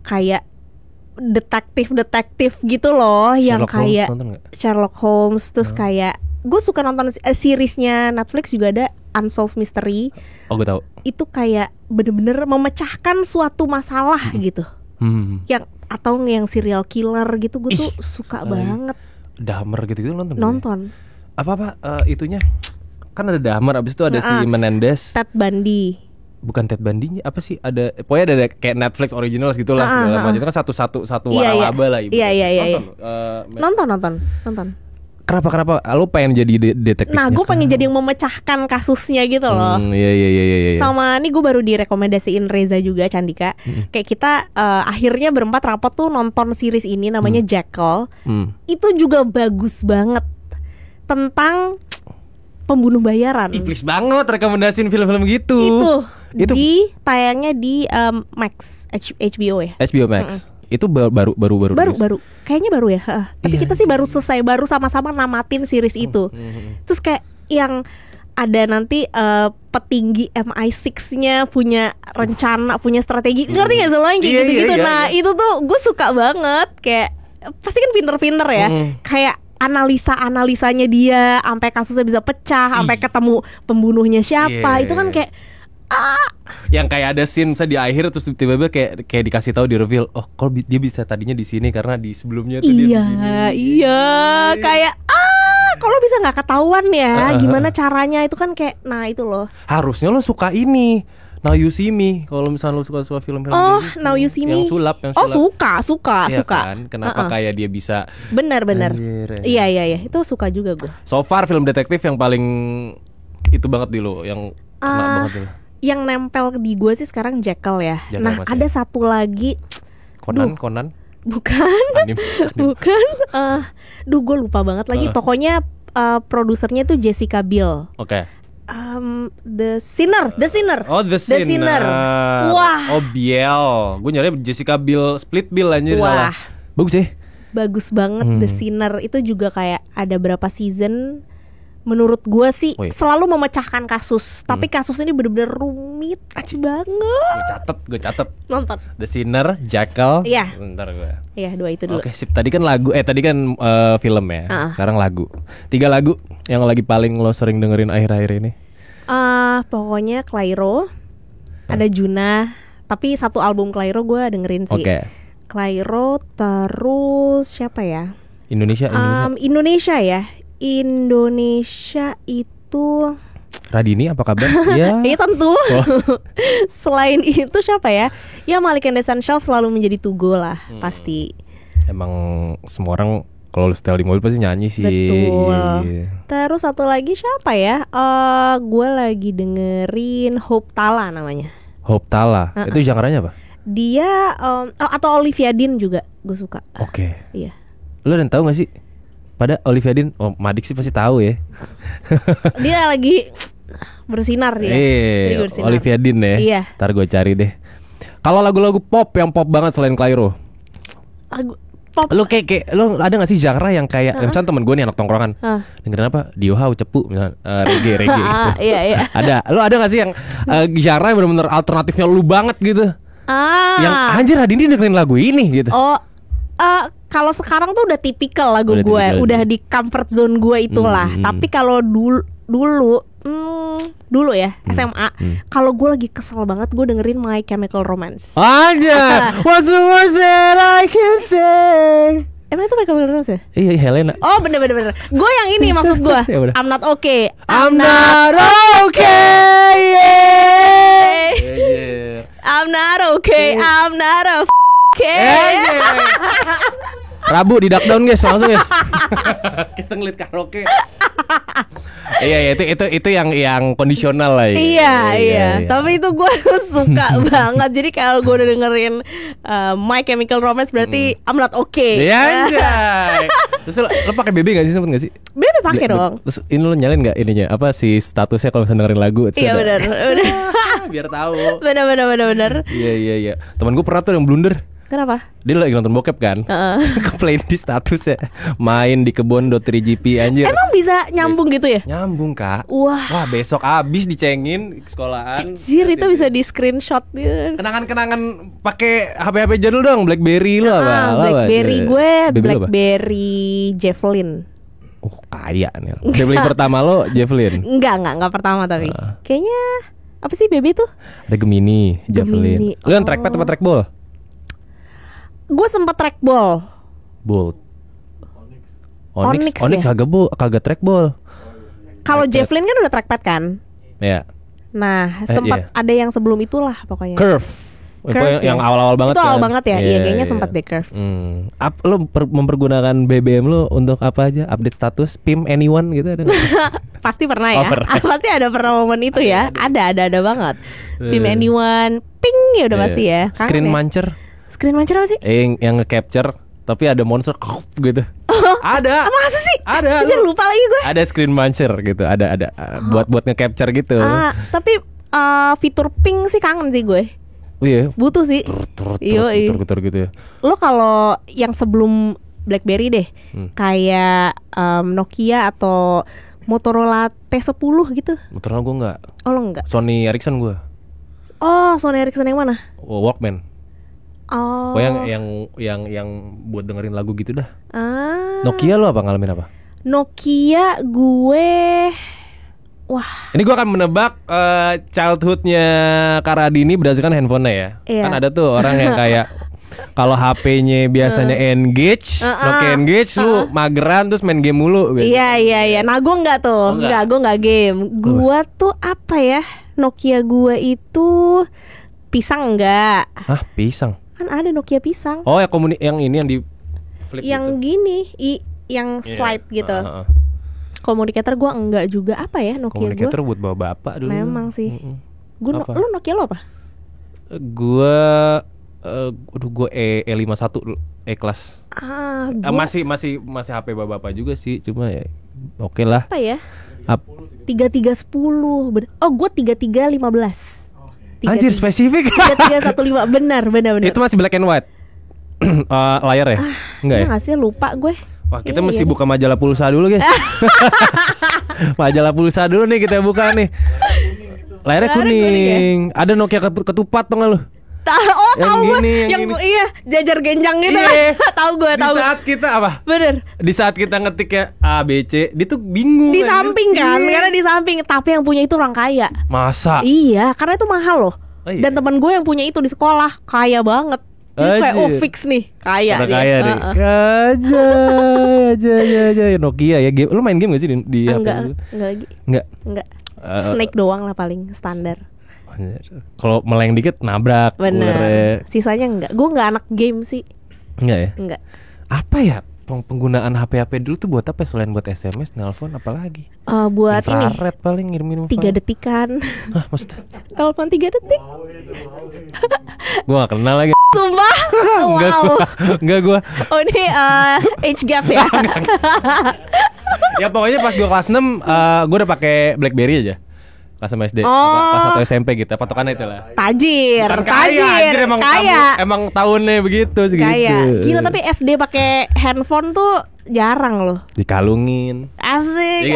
[SPEAKER 2] kayak detektif gitu loh, yang kayak Sherlock Holmes, terus kayak gue suka nonton seriesnya Netflix juga ada Unsolved Mystery.
[SPEAKER 1] Oh gue tahu.
[SPEAKER 2] Itu kayak bener-bener memecahkan suatu masalah gitu. Yang atau yang serial killer gitu gue tuh suka banget.
[SPEAKER 1] Dahmer gitu nonton.
[SPEAKER 2] Nonton.
[SPEAKER 1] Apa itunya? Kan ada Dahmer, abis itu ada si Menendez.
[SPEAKER 2] Ted Bundy.
[SPEAKER 1] Bukan Ted Bundy, apa sih? Pokoknya ada kayak Netflix original gitulah segala macam. Itu kan satu waralaba lah ibu.
[SPEAKER 2] Iya. Nonton.
[SPEAKER 1] Kenapa lo pengen jadi detektif?
[SPEAKER 2] Nah, gue pengen jadi yang memecahkan kasusnya gitu loh.
[SPEAKER 1] Iya.
[SPEAKER 2] Sama nih gue baru direkomendasiin Reza juga, Candika. Kayak kita akhirnya berempat rapot tuh nonton series ini namanya Jekyll. Itu juga bagus banget tentang pembunuh bayaran.
[SPEAKER 1] Please banget rekomendasiin film-film gitu.
[SPEAKER 2] Itu tayangnya di Max, HBO ya.
[SPEAKER 1] HBO Max. Itu baru.
[SPEAKER 2] Kayaknya baru ya. Tapi kita sih baru selesai, baru sama-sama namatin series itu. Terus kayak yang ada nanti petinggi MI6-nya punya rencana, punya strategi. Ngerti gak sih lo yang kayak gitu-gitu? Nah itu tuh gue suka banget. Kayak pasti kan pinter-pinter ya. Kayak analisa-analisanya dia sampai kasusnya bisa pecah, sampai ketemu pembunuhnya siapa. Itu kan kayak
[SPEAKER 1] yang kayak ada scene di akhir terus tiba-tiba kayak dikasih tahu di reveal, oh kalau dia bisa tadinya di sini karena di sebelumnya tuh dia begini.
[SPEAKER 2] Iya, kayak kalau bisa nggak ketahuan ya gimana caranya, itu kan kayak itu loh.
[SPEAKER 1] Harusnya lo suka ini Now You See Me kalau misalnya lo suka film-film
[SPEAKER 2] gitu. Now You See Me
[SPEAKER 1] yang sulap.
[SPEAKER 2] Oh suka
[SPEAKER 1] iya kan? Kenapa kayak dia bisa
[SPEAKER 2] benar iya itu suka juga gue.
[SPEAKER 1] So far film detektif yang paling itu banget di lo, yang kena banget di lo.
[SPEAKER 2] Yang nempel di gue sih sekarang Jekyll ya. Nah ada satu lagi
[SPEAKER 1] Conan
[SPEAKER 2] bukan
[SPEAKER 1] Anim.
[SPEAKER 2] Bukan gue lupa banget lagi. Pokoknya produsernya tuh Jessica Biel.
[SPEAKER 1] Oke.
[SPEAKER 2] The Sinner.
[SPEAKER 1] Oh, The Sinner.
[SPEAKER 2] Wah.
[SPEAKER 1] Oh, Biel. Gue nyari Jessica Biel, Split Bill anjir.
[SPEAKER 2] Wah.
[SPEAKER 1] Salah. Bagus ya?
[SPEAKER 2] Bagus banget. The Sinner itu juga kayak ada berapa season. Menurut gue sih selalu memecahkan kasus. Tapi kasus ini bener-bener rumit banget.
[SPEAKER 1] Gue catet.
[SPEAKER 2] Nonton
[SPEAKER 1] The Sinner, Jekyll.
[SPEAKER 2] Iya.
[SPEAKER 1] Bentar gue.
[SPEAKER 2] Iya, 2 itu dulu.
[SPEAKER 1] Oke, sip. Tadi kan film ya. Sekarang lagu. 3 lagu yang lagi paling lo sering dengerin akhir-akhir ini.
[SPEAKER 2] Pokoknya Clairo, ada Juna. Tapi satu album Clairo gue dengerin sih. Clairo, terus siapa ya?
[SPEAKER 1] Indonesia
[SPEAKER 2] ya. Indonesia itu
[SPEAKER 1] Radini, apa kabar? Ya.
[SPEAKER 2] Iya tentu. Selain itu siapa ya? Ya Malik and Essential selalu menjadi tugo lah, pasti.
[SPEAKER 1] Emang semua orang kalau lu setel di mobil pasti nyanyi sih.
[SPEAKER 2] Betul. Terus satu lagi siapa ya? Gue lagi dengerin Hope Tala namanya.
[SPEAKER 1] Hope Tala. Itu genre-nya apa?
[SPEAKER 2] Dia atau Olivia Dean juga gue suka.
[SPEAKER 1] Oke.
[SPEAKER 2] Iya.
[SPEAKER 1] Lu ada yang tahu gak sih? Pada Olivia Dean, Madik sih pasti tahu ya.
[SPEAKER 2] Dia lagi bersinar dia.
[SPEAKER 1] Olivia Dean ya.
[SPEAKER 2] Iya.
[SPEAKER 1] Ntar gue cari deh. Kalau lagu-lagu pop yang pop banget selain Clairo,
[SPEAKER 2] lagu pop.
[SPEAKER 1] Lu kayak lu ada gak sih genre yang kayak misalnya temen gue nih anak tongkrongan dengerin apa? Diohau cepu misalnya reggae gitu.
[SPEAKER 2] Iya.
[SPEAKER 1] Lu ada gak sih yang genre yang bener-bener alternatifnya lu banget gitu? Yang anjir Radini dengerin lagu ini gitu.
[SPEAKER 2] Kalau sekarang tuh udah tipikal lagu gue, udah di comfort zone gue itulah. Tapi kalau dulu ya SMA, kalau gue lagi kesel banget gue dengerin My Chemical Romance.
[SPEAKER 1] Aja, what's the worst that I can say?
[SPEAKER 2] Emang itu My Chemical Romance ya?
[SPEAKER 1] Iya Helena.
[SPEAKER 2] Oh bener. Gue yang ini maksud gue. I'm not okay.
[SPEAKER 1] I'm not okay.
[SPEAKER 2] I'm not okay. I'm not
[SPEAKER 1] Rabu di Duckdown guys, langsung guys. Kita ngeliat karaoke. Iya itu yang kondisional lah ya.
[SPEAKER 2] Iya. Tapi itu gue suka banget. Jadi kalau gue udah dengerin My Chemical Romance berarti I'm not okay.
[SPEAKER 1] Iya anjay. Terus lo pakai BB gak sih, sempet gak sih?
[SPEAKER 2] BB pakai dong.
[SPEAKER 1] Terus ini lo nyalain gak ininya apa si statusnya kalau misalnya dengerin lagu?
[SPEAKER 2] Iya benar.
[SPEAKER 1] Biar tahu.
[SPEAKER 2] Benar.
[SPEAKER 1] Iya. Temen gue pernah tuh yang blunder.
[SPEAKER 2] Kenapa?
[SPEAKER 1] Dia lagi nonton bokep kan, Keplain di status ya, main di kebon.3gp anjir.
[SPEAKER 2] Emang bisa nyambung gitu ya?
[SPEAKER 1] Nyambung kak.
[SPEAKER 2] Wah
[SPEAKER 1] besok abis dicengin sekolahan.
[SPEAKER 2] Anjir itu bisa di screenshot gitu.
[SPEAKER 1] Kenangan pakai HP jadul dong, BlackBerry lo apa?
[SPEAKER 2] BlackBerry gue BlackBerry Javelin.
[SPEAKER 1] Kaya nih. BlackBerry pertama lo Javelin?
[SPEAKER 2] Enggak pertama tapi kayaknya apa sih BB tuh?
[SPEAKER 1] Ada Gemini, Javelin. Lu yang trackpad apa trackball?
[SPEAKER 2] Gue sempet trackball.
[SPEAKER 1] Bolt. Onyx ya? kagak trackball.
[SPEAKER 2] Kalau Javelin kan udah trackpad kan?
[SPEAKER 1] Iya.
[SPEAKER 2] Nah, sempat ada yang sebelum itulah pokoknya.
[SPEAKER 1] Curve.
[SPEAKER 2] Curve
[SPEAKER 1] yang awal-awal banget
[SPEAKER 2] itu
[SPEAKER 1] kan.
[SPEAKER 2] awal banget ya. Iya, kayaknya sempat back curve.
[SPEAKER 1] Lo mempergunakan BBM lo untuk apa aja? Update status, PIM anyone gitu ada nggak?
[SPEAKER 2] Pasti pernah ya. Pasti ada pernah momen itu ya. Ada banget. PIM anyone, ping ya udah pasti ya.
[SPEAKER 1] Screen muncher.
[SPEAKER 2] Screen muncher apa sih?
[SPEAKER 1] Yang nge-capture tapi ada monster gitu. Ada.
[SPEAKER 2] Masa sih?
[SPEAKER 1] Ada.
[SPEAKER 2] Aja lupa lagi gue.
[SPEAKER 1] Ada screen muncher gitu. Ada buat nge-capture gitu.
[SPEAKER 2] Tapi fitur ping sih kangen sih gue.
[SPEAKER 1] Oh iya.
[SPEAKER 2] Butuh sih.
[SPEAKER 1] Tur gitu ya.
[SPEAKER 2] Lo kalau yang sebelum BlackBerry deh, kayak Nokia atau Motorola T10 gitu.
[SPEAKER 1] Motorola gue enggak.
[SPEAKER 2] Oh lo enggak?
[SPEAKER 1] Sony Ericsson gue.
[SPEAKER 2] Oh, Sony Ericsson yang mana?
[SPEAKER 1] Walkman.
[SPEAKER 2] Oh.
[SPEAKER 1] Yang buat dengerin lagu gitu dah. Nokia lo apa ngalamin apa?
[SPEAKER 2] Nokia gue, wah.
[SPEAKER 1] Ini gue akan menebak childhoodnya Karadini berdasarkan handphonenya ya.
[SPEAKER 2] Iya.
[SPEAKER 1] Kan ada tuh orang yang kayak kalau HP-nya biasanya Engage, Nokia Engage, lu mageran terus main game mulu gitu.
[SPEAKER 2] Iya. Nah gue enggak tuh, gue enggak game. Gue tuh apa ya? Nokia gue itu pisang enggak?
[SPEAKER 1] Hah, pisang?
[SPEAKER 2] Kan ada Nokia pisang.
[SPEAKER 1] Oh, yang ini yang di flip
[SPEAKER 2] yang
[SPEAKER 1] gitu.
[SPEAKER 2] Gini, yang slide gitu. Komunikator gue enggak juga. Apa ya Nokia gue?
[SPEAKER 1] Komunikator buat bawa bapak dulu.
[SPEAKER 2] Memang sih. Lu Nokia lo apa?
[SPEAKER 1] Gue E51 E-class. Masih HP bapak juga sih, cuma ya oke lah.
[SPEAKER 2] Apa ya? 3310. Oh, gue 3315.
[SPEAKER 1] Anjir, spesifik.
[SPEAKER 2] 3315. Benar.
[SPEAKER 1] Itu masih black and white. Layar ya? Enggak ya?
[SPEAKER 2] Enggak sih, lupa gue.
[SPEAKER 1] Wah, kita mesti buka majalah pulsa dulu, guys. Majalah pulsa dulu nih kita buka nih. Layarnya kuning. Ada Nokia ketupat tuh nggak lu?
[SPEAKER 2] Tahu gue. Yang iya, jajar genjang gitu. Tahu gue.
[SPEAKER 1] Di saat kita apa?
[SPEAKER 2] Bener.
[SPEAKER 1] Di saat kita ngetik ya A B C, dia tuh bingung.
[SPEAKER 2] Di samping kan, karena di samping. Tapi yang punya itu orang kaya.
[SPEAKER 1] Masa?
[SPEAKER 2] Iya, karena itu mahal loh. Dan teman gue yang punya itu di sekolah kaya banget. Dia kayak fix nih, kaya dia.
[SPEAKER 1] Kaya nih. Aja Nokia ya. Lu main game gak sih di HP? Enggak.
[SPEAKER 2] Snake doang lah paling standar.
[SPEAKER 1] Kalau meleng dikit nabrak.
[SPEAKER 2] Bener. Sisanya enggak. Gue enggak anak game sih.
[SPEAKER 1] Enggak ya?
[SPEAKER 2] Enggak.
[SPEAKER 1] Apa ya penggunaan HP dulu tuh buat apa selain buat SMS, nelpon, apalagi?
[SPEAKER 2] Buat
[SPEAKER 1] infrared paling ngirim
[SPEAKER 2] 3 detikan.
[SPEAKER 1] Hah, maksudnya?
[SPEAKER 2] Telepon 3 detik.
[SPEAKER 1] Gue gak kenal lagi.
[SPEAKER 2] Sumpah?
[SPEAKER 1] Enggak gue.
[SPEAKER 2] Oh ini age gap ya?
[SPEAKER 1] Ya pokoknya pas gue kelas 6 gue udah pakai BlackBerry aja. Kelas sama SD, kelas 1 SMP gitu, patokannya itu lah.
[SPEAKER 2] Tajir,
[SPEAKER 1] anjir, emang tahunnya begitu segitu.
[SPEAKER 2] Kaya. Gila, tapi SD pakai handphone tuh jarang loh.
[SPEAKER 1] Dikalungin.
[SPEAKER 2] Asik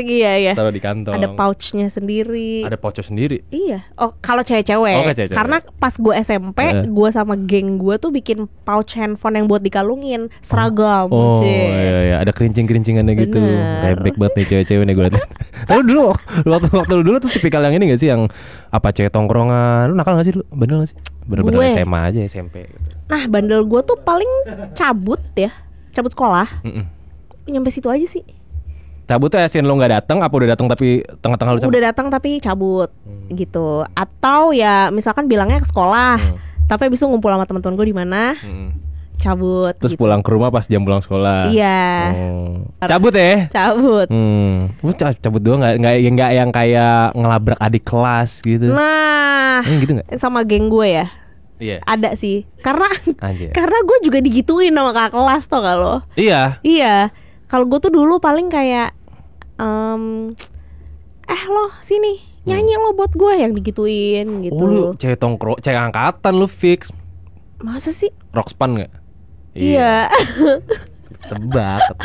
[SPEAKER 2] iya.
[SPEAKER 1] Taruh di kantong.
[SPEAKER 2] Ada pouchnya sendiri.
[SPEAKER 1] Ada pouch sendiri.
[SPEAKER 2] Iya. Oh, kalau cewek-cewek. Karena pas gue SMP, gue sama geng gue tuh bikin pouch handphone yang buat dikalungin, seragam.
[SPEAKER 1] Oh iya. Ada kerincing-kerincingannya gitu. Rebek banget nih cewek-cewek nih gue liat. Tapi dulu waktu dulu tuh tipikal yang ini gak sih, yang apa, cewek tongkrongan. Lu nakal gak sih lu? Bandel gak sih? Bener-bener SMA aja, SMP gitu.
[SPEAKER 2] Nah, bandel gue tuh paling cabut sekolah. Nyampe situ aja sih.
[SPEAKER 1] Cabut tuh asin lo gak datang, apa udah datang tapi tengah-tengah lu cabut?
[SPEAKER 2] Udah datang tapi cabut gitu. Atau ya misalkan bilangnya ke sekolah, tapi abis itu ngumpul sama teman-teman gue di mana, cabut.
[SPEAKER 1] Terus
[SPEAKER 2] gitu.
[SPEAKER 1] pulang ke rumah pas jam pulang sekolah.
[SPEAKER 2] Iya.
[SPEAKER 1] Cabut ya?
[SPEAKER 2] Cabut.
[SPEAKER 1] Cabut doang, nggak yang kayak ngelabrak adik kelas gitu.
[SPEAKER 2] Nah,
[SPEAKER 1] gitu nggak?
[SPEAKER 2] Sama geng gue ya.
[SPEAKER 1] Iya.
[SPEAKER 2] Ada sih. Karena gue juga digituin sama kakak kelas, tau gak lo? Iya. Kalau gue tuh dulu paling kayak lo sini nyanyi lo buat gue, yang digituin gitu.
[SPEAKER 1] Oh, lu cewek angkatan lu fix.
[SPEAKER 2] Masa sih?
[SPEAKER 1] Rockspan gak?
[SPEAKER 2] Iya.
[SPEAKER 1] Tebak.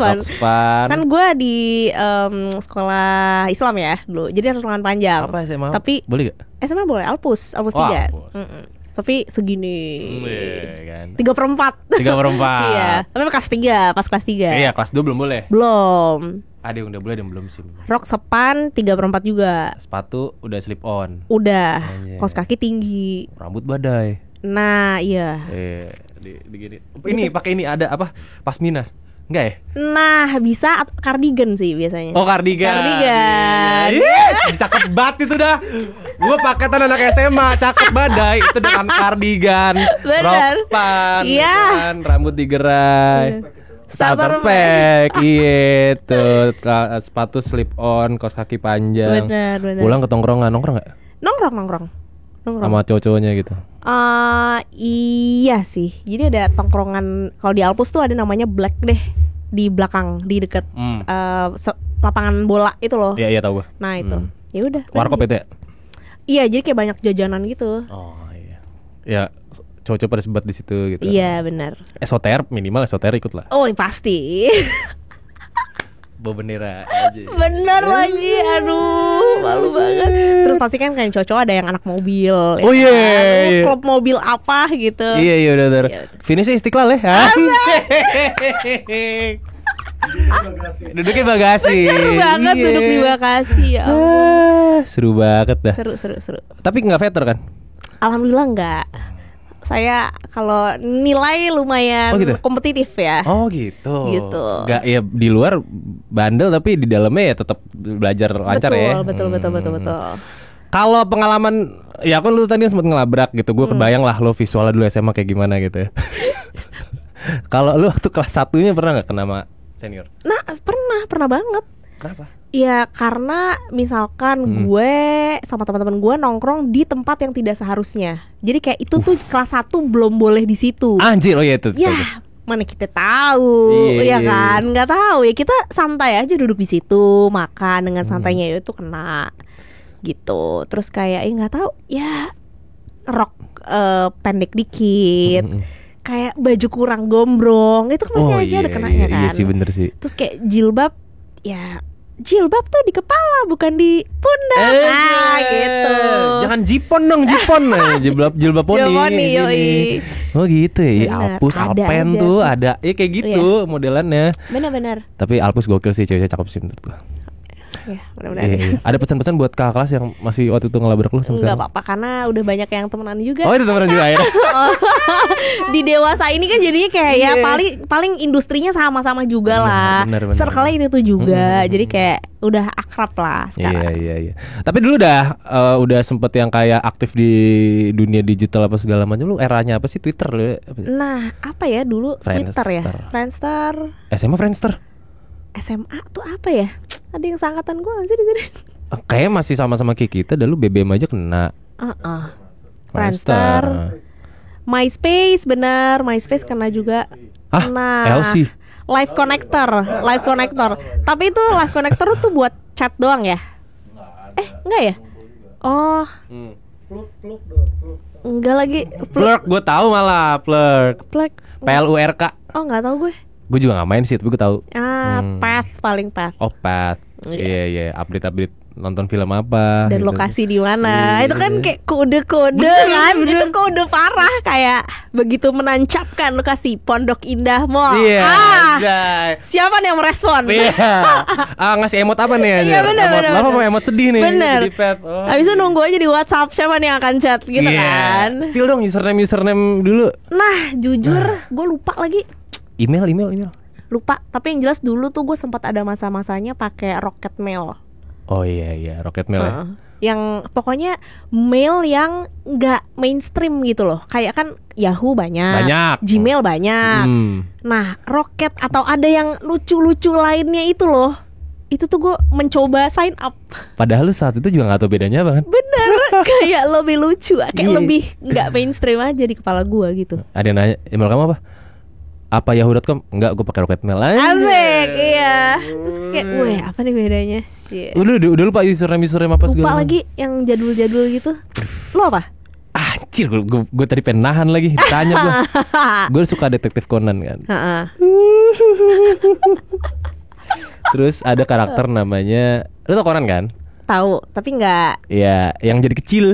[SPEAKER 1] Rockspan.
[SPEAKER 2] Kan gue di sekolah Islam ya dulu, jadi harus lengan panjang.
[SPEAKER 1] Apa SMA?
[SPEAKER 2] Tapi
[SPEAKER 1] boleh gak?
[SPEAKER 2] SMA boleh, Alpus 3. Tapi segini. 3/4. Iya. Tapi pas kelas 3.
[SPEAKER 1] Iya, kelas 2 belum boleh.
[SPEAKER 2] Belum.
[SPEAKER 1] Ada yang udah boleh, dan belum sih.
[SPEAKER 2] Rok sepan 3/4 juga.
[SPEAKER 1] Sepatu udah slip on.
[SPEAKER 2] Udah. Kaos kaki tinggi.
[SPEAKER 1] Rambut badai.
[SPEAKER 2] Nah, iya.
[SPEAKER 1] Gini. Ini pakai ini ada apa? Pasmina. Enggak ya?
[SPEAKER 2] Nah, bisa kardigan sih biasanya.
[SPEAKER 1] Oh, kardigan.
[SPEAKER 2] Kardigan.
[SPEAKER 1] Cakep banget itu dah. Gue paketan anak SMA, cakep badai. Itu dengan kardigan, rok span, kan, rambut digerai, starter pack, iya tuh, sepatu slip on, kaos kaki panjang.
[SPEAKER 2] Benar.
[SPEAKER 1] Pulang ke tongkrongan, nongkrong nggak?
[SPEAKER 2] Nongkrong.
[SPEAKER 1] Sama cowok-cowoknya gitu.
[SPEAKER 2] Iya sih. Jadi ada tongkrongan kalau di Alpus tuh ada namanya Black deh di belakang, di dekat lapangan bola itu loh.
[SPEAKER 1] Iya tahu gue.
[SPEAKER 2] Nah itu, ya udah.
[SPEAKER 1] Warkop itu ya?
[SPEAKER 2] Iya, jadi kayak banyak jajanan gitu.
[SPEAKER 1] Oh iya. Ya cowok-cowok pada sebat di situ gitu.
[SPEAKER 2] Iya benar.
[SPEAKER 1] Esoter minimal ikut lah.
[SPEAKER 2] Oh pasti.
[SPEAKER 1] Bawa bendera aja.
[SPEAKER 2] Bener lagi, aduh malu banget. Terus pasti kan kayak cowok ada yang anak mobil.
[SPEAKER 1] Oh iya.
[SPEAKER 2] Klub mobil apa gitu.
[SPEAKER 1] Iya udah. Finishnya Istiqlal ya. Duduknya bagasi.
[SPEAKER 2] Bener banget duduk di bagasi ya.
[SPEAKER 1] Seru banget dah.
[SPEAKER 2] Seru.
[SPEAKER 1] Tapi nggak veter kan?
[SPEAKER 2] Alhamdulillah nggak. Saya kalau nilai lumayan kompetitif ya.
[SPEAKER 1] Oh gitu. Gak ya di luar bandel tapi di dalamnya ya tetap belajar lancar ya.
[SPEAKER 2] Betul.
[SPEAKER 1] Kalau pengalaman ya aku lu tadi sempat ngelabrak gitu. Gue kebayang lah lo visualnya dulu SMA kayak gimana gitu ya. Kalau lu waktu kelas 1-nya pernah nggak kena sama senior?
[SPEAKER 2] Nah pernah banget.
[SPEAKER 1] Kenapa?
[SPEAKER 2] Ya karena misalkan gue sama teman-teman gue nongkrong di tempat yang tidak seharusnya. Jadi kayak itu tuh kelas 1 belum boleh di situ.
[SPEAKER 1] Anjir, oh iya itu.
[SPEAKER 2] Ya, mana kita tahu, ya kan? Nggak tahu ya, kita santai aja duduk di situ, makan dengan santainya itu kena gitu. Terus kayak nggak tahu ya, rok pendek dikit. Kayak baju kurang gombrong, itu kan masih aja ada kenanya kan.
[SPEAKER 1] Iya sih, bener sih.
[SPEAKER 2] Terus kayak jilbab, ya jilbab tuh di kepala bukan di pundak. Gitu.
[SPEAKER 1] Jangan jipon dong, jilbab poni. Oh gitu ya. Alpus, Alpen tuh ada. Ya kayak gitu modelannya.
[SPEAKER 2] Benar.
[SPEAKER 1] Tapi Alpus gokil sih, ceweknya cakep sih menurut gua.
[SPEAKER 2] Ya, mudah-mudahan.
[SPEAKER 1] Ada pesan-pesan buat kakak kelas yang masih waktu itu ngelabrak lu sama-sama?
[SPEAKER 2] Enggak apa-apa, karena udah banyak yang temenan juga.
[SPEAKER 1] Oh, itu temenan juga ya.
[SPEAKER 2] Di dewasa ini kan jadinya kayak ya paling industrinya sama-sama juga lah.
[SPEAKER 1] Bener.
[SPEAKER 2] Circle-nya itu juga. Jadi kayak udah akrab lah sekarang.
[SPEAKER 1] Iya. Tapi dulu udah sempet yang kayak aktif di dunia digital apa segala macam. Lu eranya apa sih? Twitter lu?
[SPEAKER 2] Nah, apa ya dulu?
[SPEAKER 1] Friendster.
[SPEAKER 2] Twitter ya. Friendster.
[SPEAKER 1] SMA Friendster.
[SPEAKER 2] SMA tuh apa ya? Ada yang seangkatan gue nggak sih di sini?
[SPEAKER 1] Kayak masih sama-sama kayak kita. Dulu BBM aja kena.
[SPEAKER 2] Friendster. MySpace benar. MySpace kena juga.
[SPEAKER 1] LC.
[SPEAKER 2] Live Connector. Tapi itu Live Connector tuh buat chat doang ya? Enggak ya? Oh. Enggak lagi.
[SPEAKER 1] Plurk gue tahu malah Plurk. PLURK.
[SPEAKER 2] Oh nggak tahu gue.
[SPEAKER 1] Gue juga gak main sih, tapi gue tahu.
[SPEAKER 2] Path.
[SPEAKER 1] Oh Path. Iya. Update nonton film apa
[SPEAKER 2] dan
[SPEAKER 1] gitu.
[SPEAKER 2] lokasi di mana. Itu kan kayak kode-kode kan. Itu kode parah, kayak begitu menancapkan lokasi Pondok Indah Mall. Siapa nih yang merespon?
[SPEAKER 1] Ngasih emot apa nih?
[SPEAKER 2] Iya benar.
[SPEAKER 1] Emot sedih nih.
[SPEAKER 2] Bener. Abis itu nunggu aja di WhatsApp siapa nih yang akan chat gitu kan.
[SPEAKER 1] Spill dong username dulu.
[SPEAKER 2] Nah jujur gue lupa lagi.
[SPEAKER 1] Email
[SPEAKER 2] lupa, tapi yang jelas dulu tuh gue sempat ada masa-masanya pakai Rocket Mail.
[SPEAKER 1] Oh iya Rocket Mail ya.
[SPEAKER 2] Yang pokoknya mail yang nggak mainstream gitu loh. Kayak kan Yahoo banyak. Gmail banyak. Nah Rocket atau ada yang lucu-lucu lainnya itu loh. Itu tuh gue mencoba sign up.
[SPEAKER 1] Padahal lu saat itu juga gak tahu bedanya apa kan?
[SPEAKER 2] Bener. Kayak lebih lucu, kayak lebih nggak mainstream aja di kepala gue gitu.
[SPEAKER 1] Ada yang nanya, email kamu apa? Apa yahoo.com? Enggak, gue pakai Rocket Mail aja.
[SPEAKER 2] Asik, iya. Terus kayak, apa nih bedanya?
[SPEAKER 1] Udah lupa username apa segala.
[SPEAKER 2] Lupa lagi yang jadul-jadul gitu. Lu apa?
[SPEAKER 1] Anjir, gue tadi pengen nahan lagi. Tanya gue. Gue suka Detektif Conan kan. Terus ada karakter namanya, lu tau Conan kan?
[SPEAKER 2] Tahu, tapi nggak.
[SPEAKER 1] Iya, yang jadi kecil.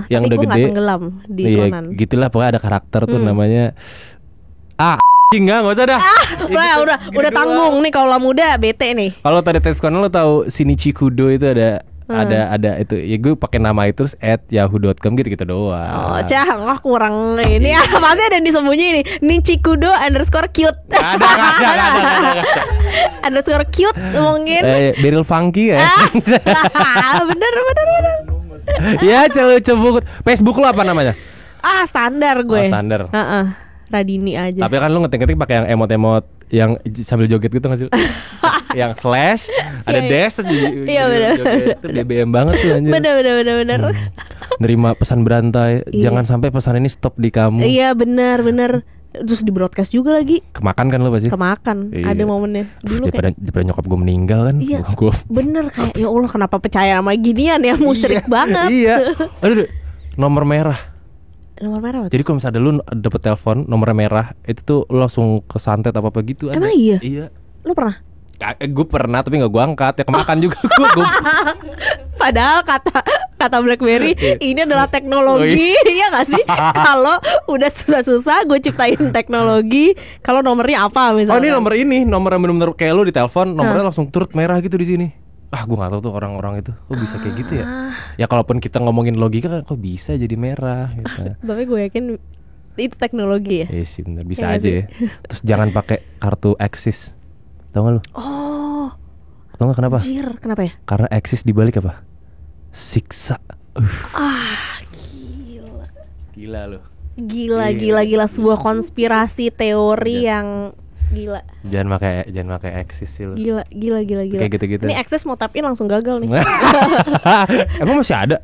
[SPEAKER 1] Yang
[SPEAKER 2] tapi
[SPEAKER 1] udah gede.
[SPEAKER 2] Tenggelam di Conan.
[SPEAKER 1] Gitulah, pokoknya ada karakter tuh namanya. Enggak usah dah.
[SPEAKER 2] Udah tanggung nih kalau muda bete nih.
[SPEAKER 1] Kalau tadi Detektif Conan lo tahu Shinichi Kudo itu ada itu. Ya gue pakai nama itu terus @yahoo.com gitu doang.
[SPEAKER 2] Oh, kurang ini. Pasti ada yang disembunyi nih. Nichikudo _cute.
[SPEAKER 1] Ada.
[SPEAKER 2] _cute mungkin.
[SPEAKER 1] Beryl Funky ya.
[SPEAKER 2] Bener.
[SPEAKER 1] Ya lucu banget. Facebook lu apa namanya?
[SPEAKER 2] Standar gue.
[SPEAKER 1] Standar.
[SPEAKER 2] Radini aja.
[SPEAKER 1] Tapi kan lu ngetik-ngetik pakai yang emot-emot yang sambil joget gitu nggak sih? Yang slash, ada dash terus
[SPEAKER 2] iya, bener.
[SPEAKER 1] joget. Itu BBM banget tuh anjir.
[SPEAKER 2] Bener.
[SPEAKER 1] Nerima pesan berantai, jangan sampai pesan ini stop di kamu.
[SPEAKER 2] Iya bener. Terus di broadcast juga lagi.
[SPEAKER 1] Kemakan kan lu pasti?
[SPEAKER 2] Kemakan,
[SPEAKER 1] iya.
[SPEAKER 2] Ada momennya dulu
[SPEAKER 1] daripada nyokap gue meninggal kan.
[SPEAKER 2] Iya,
[SPEAKER 1] gua
[SPEAKER 2] bener kayak ya Allah kenapa percaya sama ginian ya, musyrik banget.
[SPEAKER 1] Iya. Aduh, nomor merah.
[SPEAKER 2] Nomor merah apa?
[SPEAKER 1] Jadi kalau misalnya lu dapet telepon nomor merah, itu tuh lu langsung kesantet apa gitu.
[SPEAKER 2] Emang iya?
[SPEAKER 1] Iya.
[SPEAKER 2] Lu pernah?
[SPEAKER 1] Gue pernah tapi gak gue angkat. Ya kemakan juga gue.
[SPEAKER 2] Padahal kata BlackBerry ini adalah teknologi. Iya gak sih? Kalau udah susah-susah gue ciptain teknologi. Kalau nomornya apa misalnya?
[SPEAKER 1] Oh ini nomor yang bener-bener kayak lu di telepon nomornya langsung turut merah gitu di sini. Gue nggak tahu tuh orang-orang itu kok bisa kayak gitu ya. Ya kalaupun kita ngomongin logika kan kok bisa jadi merah gitu.
[SPEAKER 2] Tapi gue yakin itu teknologi ya.
[SPEAKER 1] Iya sih bener, bisa aja ya. Terus jangan pakai kartu Axis. Tahu nggak lu?
[SPEAKER 2] Oh.
[SPEAKER 1] Tahu nggak kenapa?
[SPEAKER 2] Anjir, kenapa ya?
[SPEAKER 1] Karena Axis dibalik apa? Siksa.
[SPEAKER 2] Gila.
[SPEAKER 1] Gila lu.
[SPEAKER 2] Gila sebuah konspirasi teori yang gila.
[SPEAKER 1] Jangan pakai Axis sih lu.
[SPEAKER 2] Gila.
[SPEAKER 1] Kayak gitu-gitu.
[SPEAKER 2] Ini Axis mau tap in langsung gagal nih.
[SPEAKER 1] Emang masih ada?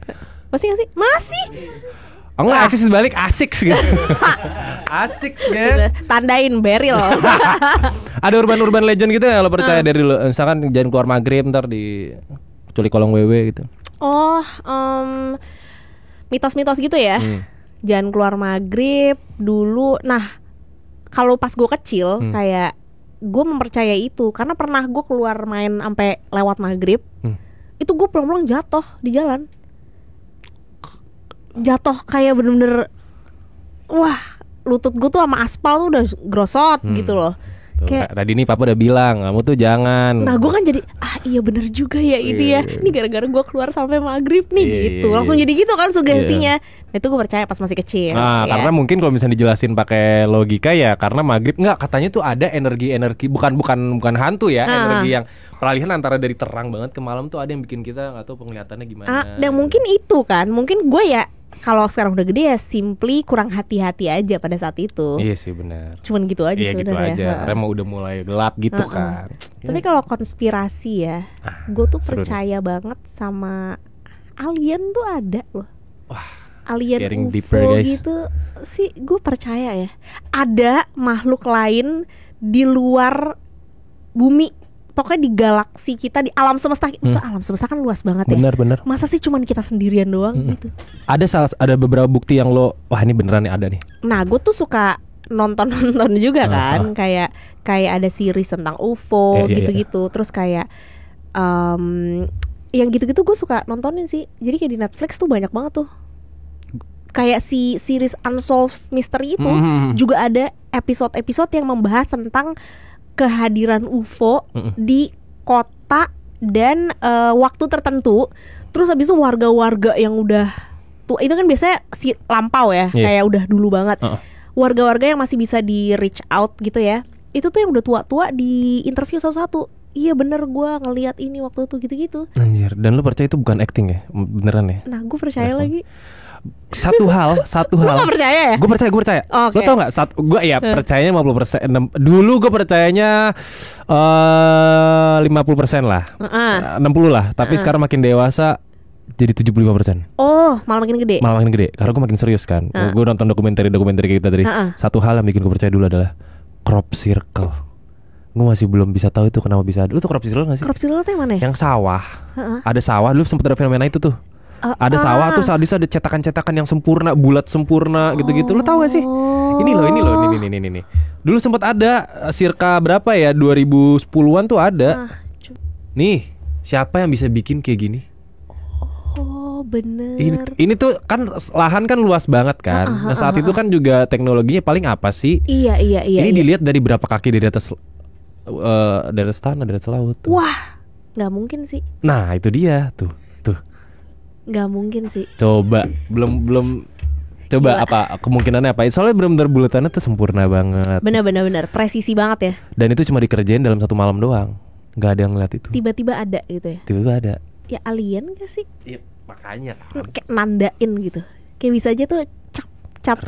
[SPEAKER 2] Masih gak sih? Masih.
[SPEAKER 1] Enggak, Axis dibalik asik gitu. Asik guys.
[SPEAKER 2] Tandain Beryl.
[SPEAKER 1] Ada urban legend gitu ya lo percaya dari lo. Misalkan jangan keluar maghrib ntar di culik kolong wewe gitu.
[SPEAKER 2] Oh, mitos-mitos gitu ya. Jangan keluar maghrib dulu. Nah, kalau pas gue kecil kayak gue mempercayai itu karena pernah gue keluar main sampai lewat maghrib. Itu gue pulang-pulang jatuh di jalan. Jatuh kayak bener-bener wah, lutut gue tuh sama aspal tuh udah grosot gitu loh.
[SPEAKER 1] Kayak tadi nih papa udah bilang kamu tuh jangan.
[SPEAKER 2] Nah gue kan jadi iya bener juga ya ini ya. Ini gara-gara gue keluar sampai maghrib nih gitu. Langsung jadi gitu kan sugestinya. Nah itu gue percaya pas masih kecil.
[SPEAKER 1] Karena mungkin kalau misalnya dijelasin pakai logika ya karena maghrib nggak katanya tuh ada energi bukan hantu ya. Energi yang peralihan antara dari terang banget ke malam tuh ada yang bikin kita nggak tahu penglihatannya gimana.
[SPEAKER 2] Dan mungkin itu kan mungkin gue ya kalau sekarang udah gede ya simply kurang hati-hati aja pada saat itu.
[SPEAKER 1] Iya sih benar.
[SPEAKER 2] Cuman gitu aja
[SPEAKER 1] sebenarnya. Iya gitu aja. Karena udah mulai gelap gitu kan.
[SPEAKER 2] Tapi kalau konspirasi ya, gue tuh percaya banget sama alien tuh ada loh.
[SPEAKER 1] Wah,
[SPEAKER 2] alien UFO gitu sih gue percaya ya. Ada makhluk lain di luar bumi. Pokoknya di galaksi kita, di alam semesta. Alam semesta kan luas banget ya.
[SPEAKER 1] Bener.
[SPEAKER 2] Masa sih cuman kita sendirian doang gitu.
[SPEAKER 1] Ada beberapa bukti yang lo wah ini beneran nih ada nih.
[SPEAKER 2] Nah gue tuh suka nonton juga kan. Kayak ada series tentang UFO gitu-gitu. Terus kayak yang gitu-gitu gue suka nontonin sih. Jadi kayak di Netflix tuh banyak banget tuh. Kayak si series Unsolved Mystery itu juga ada episode-episode yang membahas tentang kehadiran UFO di kota dan waktu tertentu. Terus habis itu warga-warga yang udah tuh itu kan biasanya si lampau ya, kayak udah dulu banget. Warga-warga yang masih bisa di reach out gitu ya. Itu tuh yang udah tua-tua di interview satu-satu. Iya bener gue ngelihat ini waktu itu gitu-gitu.
[SPEAKER 1] Anjir, dan lu percaya itu bukan acting ya? Beneran ya?
[SPEAKER 2] Nah gue percaya lagi.
[SPEAKER 1] Satu hal. Lu
[SPEAKER 2] gak percaya ya?
[SPEAKER 1] Gue percaya.
[SPEAKER 2] Okay.
[SPEAKER 1] Lo tau gak? Gue percayanya 50%. Dulu gue percayanya 50% lah, 60 lah. Tapi sekarang makin dewasa jadi 75%.
[SPEAKER 2] Oh, malah makin gede.
[SPEAKER 1] Karena gue makin serius kan. Gue nonton dokumenter kayak kita tadi. Satu hal yang bikin gue percaya dulu adalah crop circle. Gue masih belum bisa tahu itu kenapa bisa ada. Lu tuh crop circle gak sih?
[SPEAKER 2] Crop circle itu yang mana ya?
[SPEAKER 1] Yang sawah. Ada sawah. Dulu sempet ada fenomena itu tuh. Ada sawah tuh saat ada cetakan-cetakan yang sempurna, bulat sempurna gitu-gitu. Lu tahu gak sih? Ini loh. Ini. Dulu sempat ada circa berapa ya? 2010-an tuh ada. Nih, siapa yang bisa bikin kayak gini?
[SPEAKER 2] Oh, bener.
[SPEAKER 1] Ini tuh kan lahan kan luas banget kan. Nah, saat itu kan juga teknologinya paling apa sih?
[SPEAKER 2] Iya.
[SPEAKER 1] Ini dilihat dari berapa kaki dari atas tanah, dari atas laut.
[SPEAKER 2] Wah, nggak mungkin sih.
[SPEAKER 1] Nah, itu dia tuh.
[SPEAKER 2] Nggak mungkin sih.
[SPEAKER 1] Coba belum coba. Gila. Apa kemungkinannya apa? Soalnya benar-benar bulatannya tuh sempurna banget.
[SPEAKER 2] Benar presisi banget ya.
[SPEAKER 1] Dan itu cuma dikerjain dalam satu malam doang. Nggak ada yang ngeliat itu.
[SPEAKER 2] Tiba-tiba ada gitu ya.
[SPEAKER 1] Tiba-tiba ada.
[SPEAKER 2] Ya alien gak sih?
[SPEAKER 1] Makanya kan.
[SPEAKER 2] Kayak nandain gitu. Kayak bisa aja tuh cap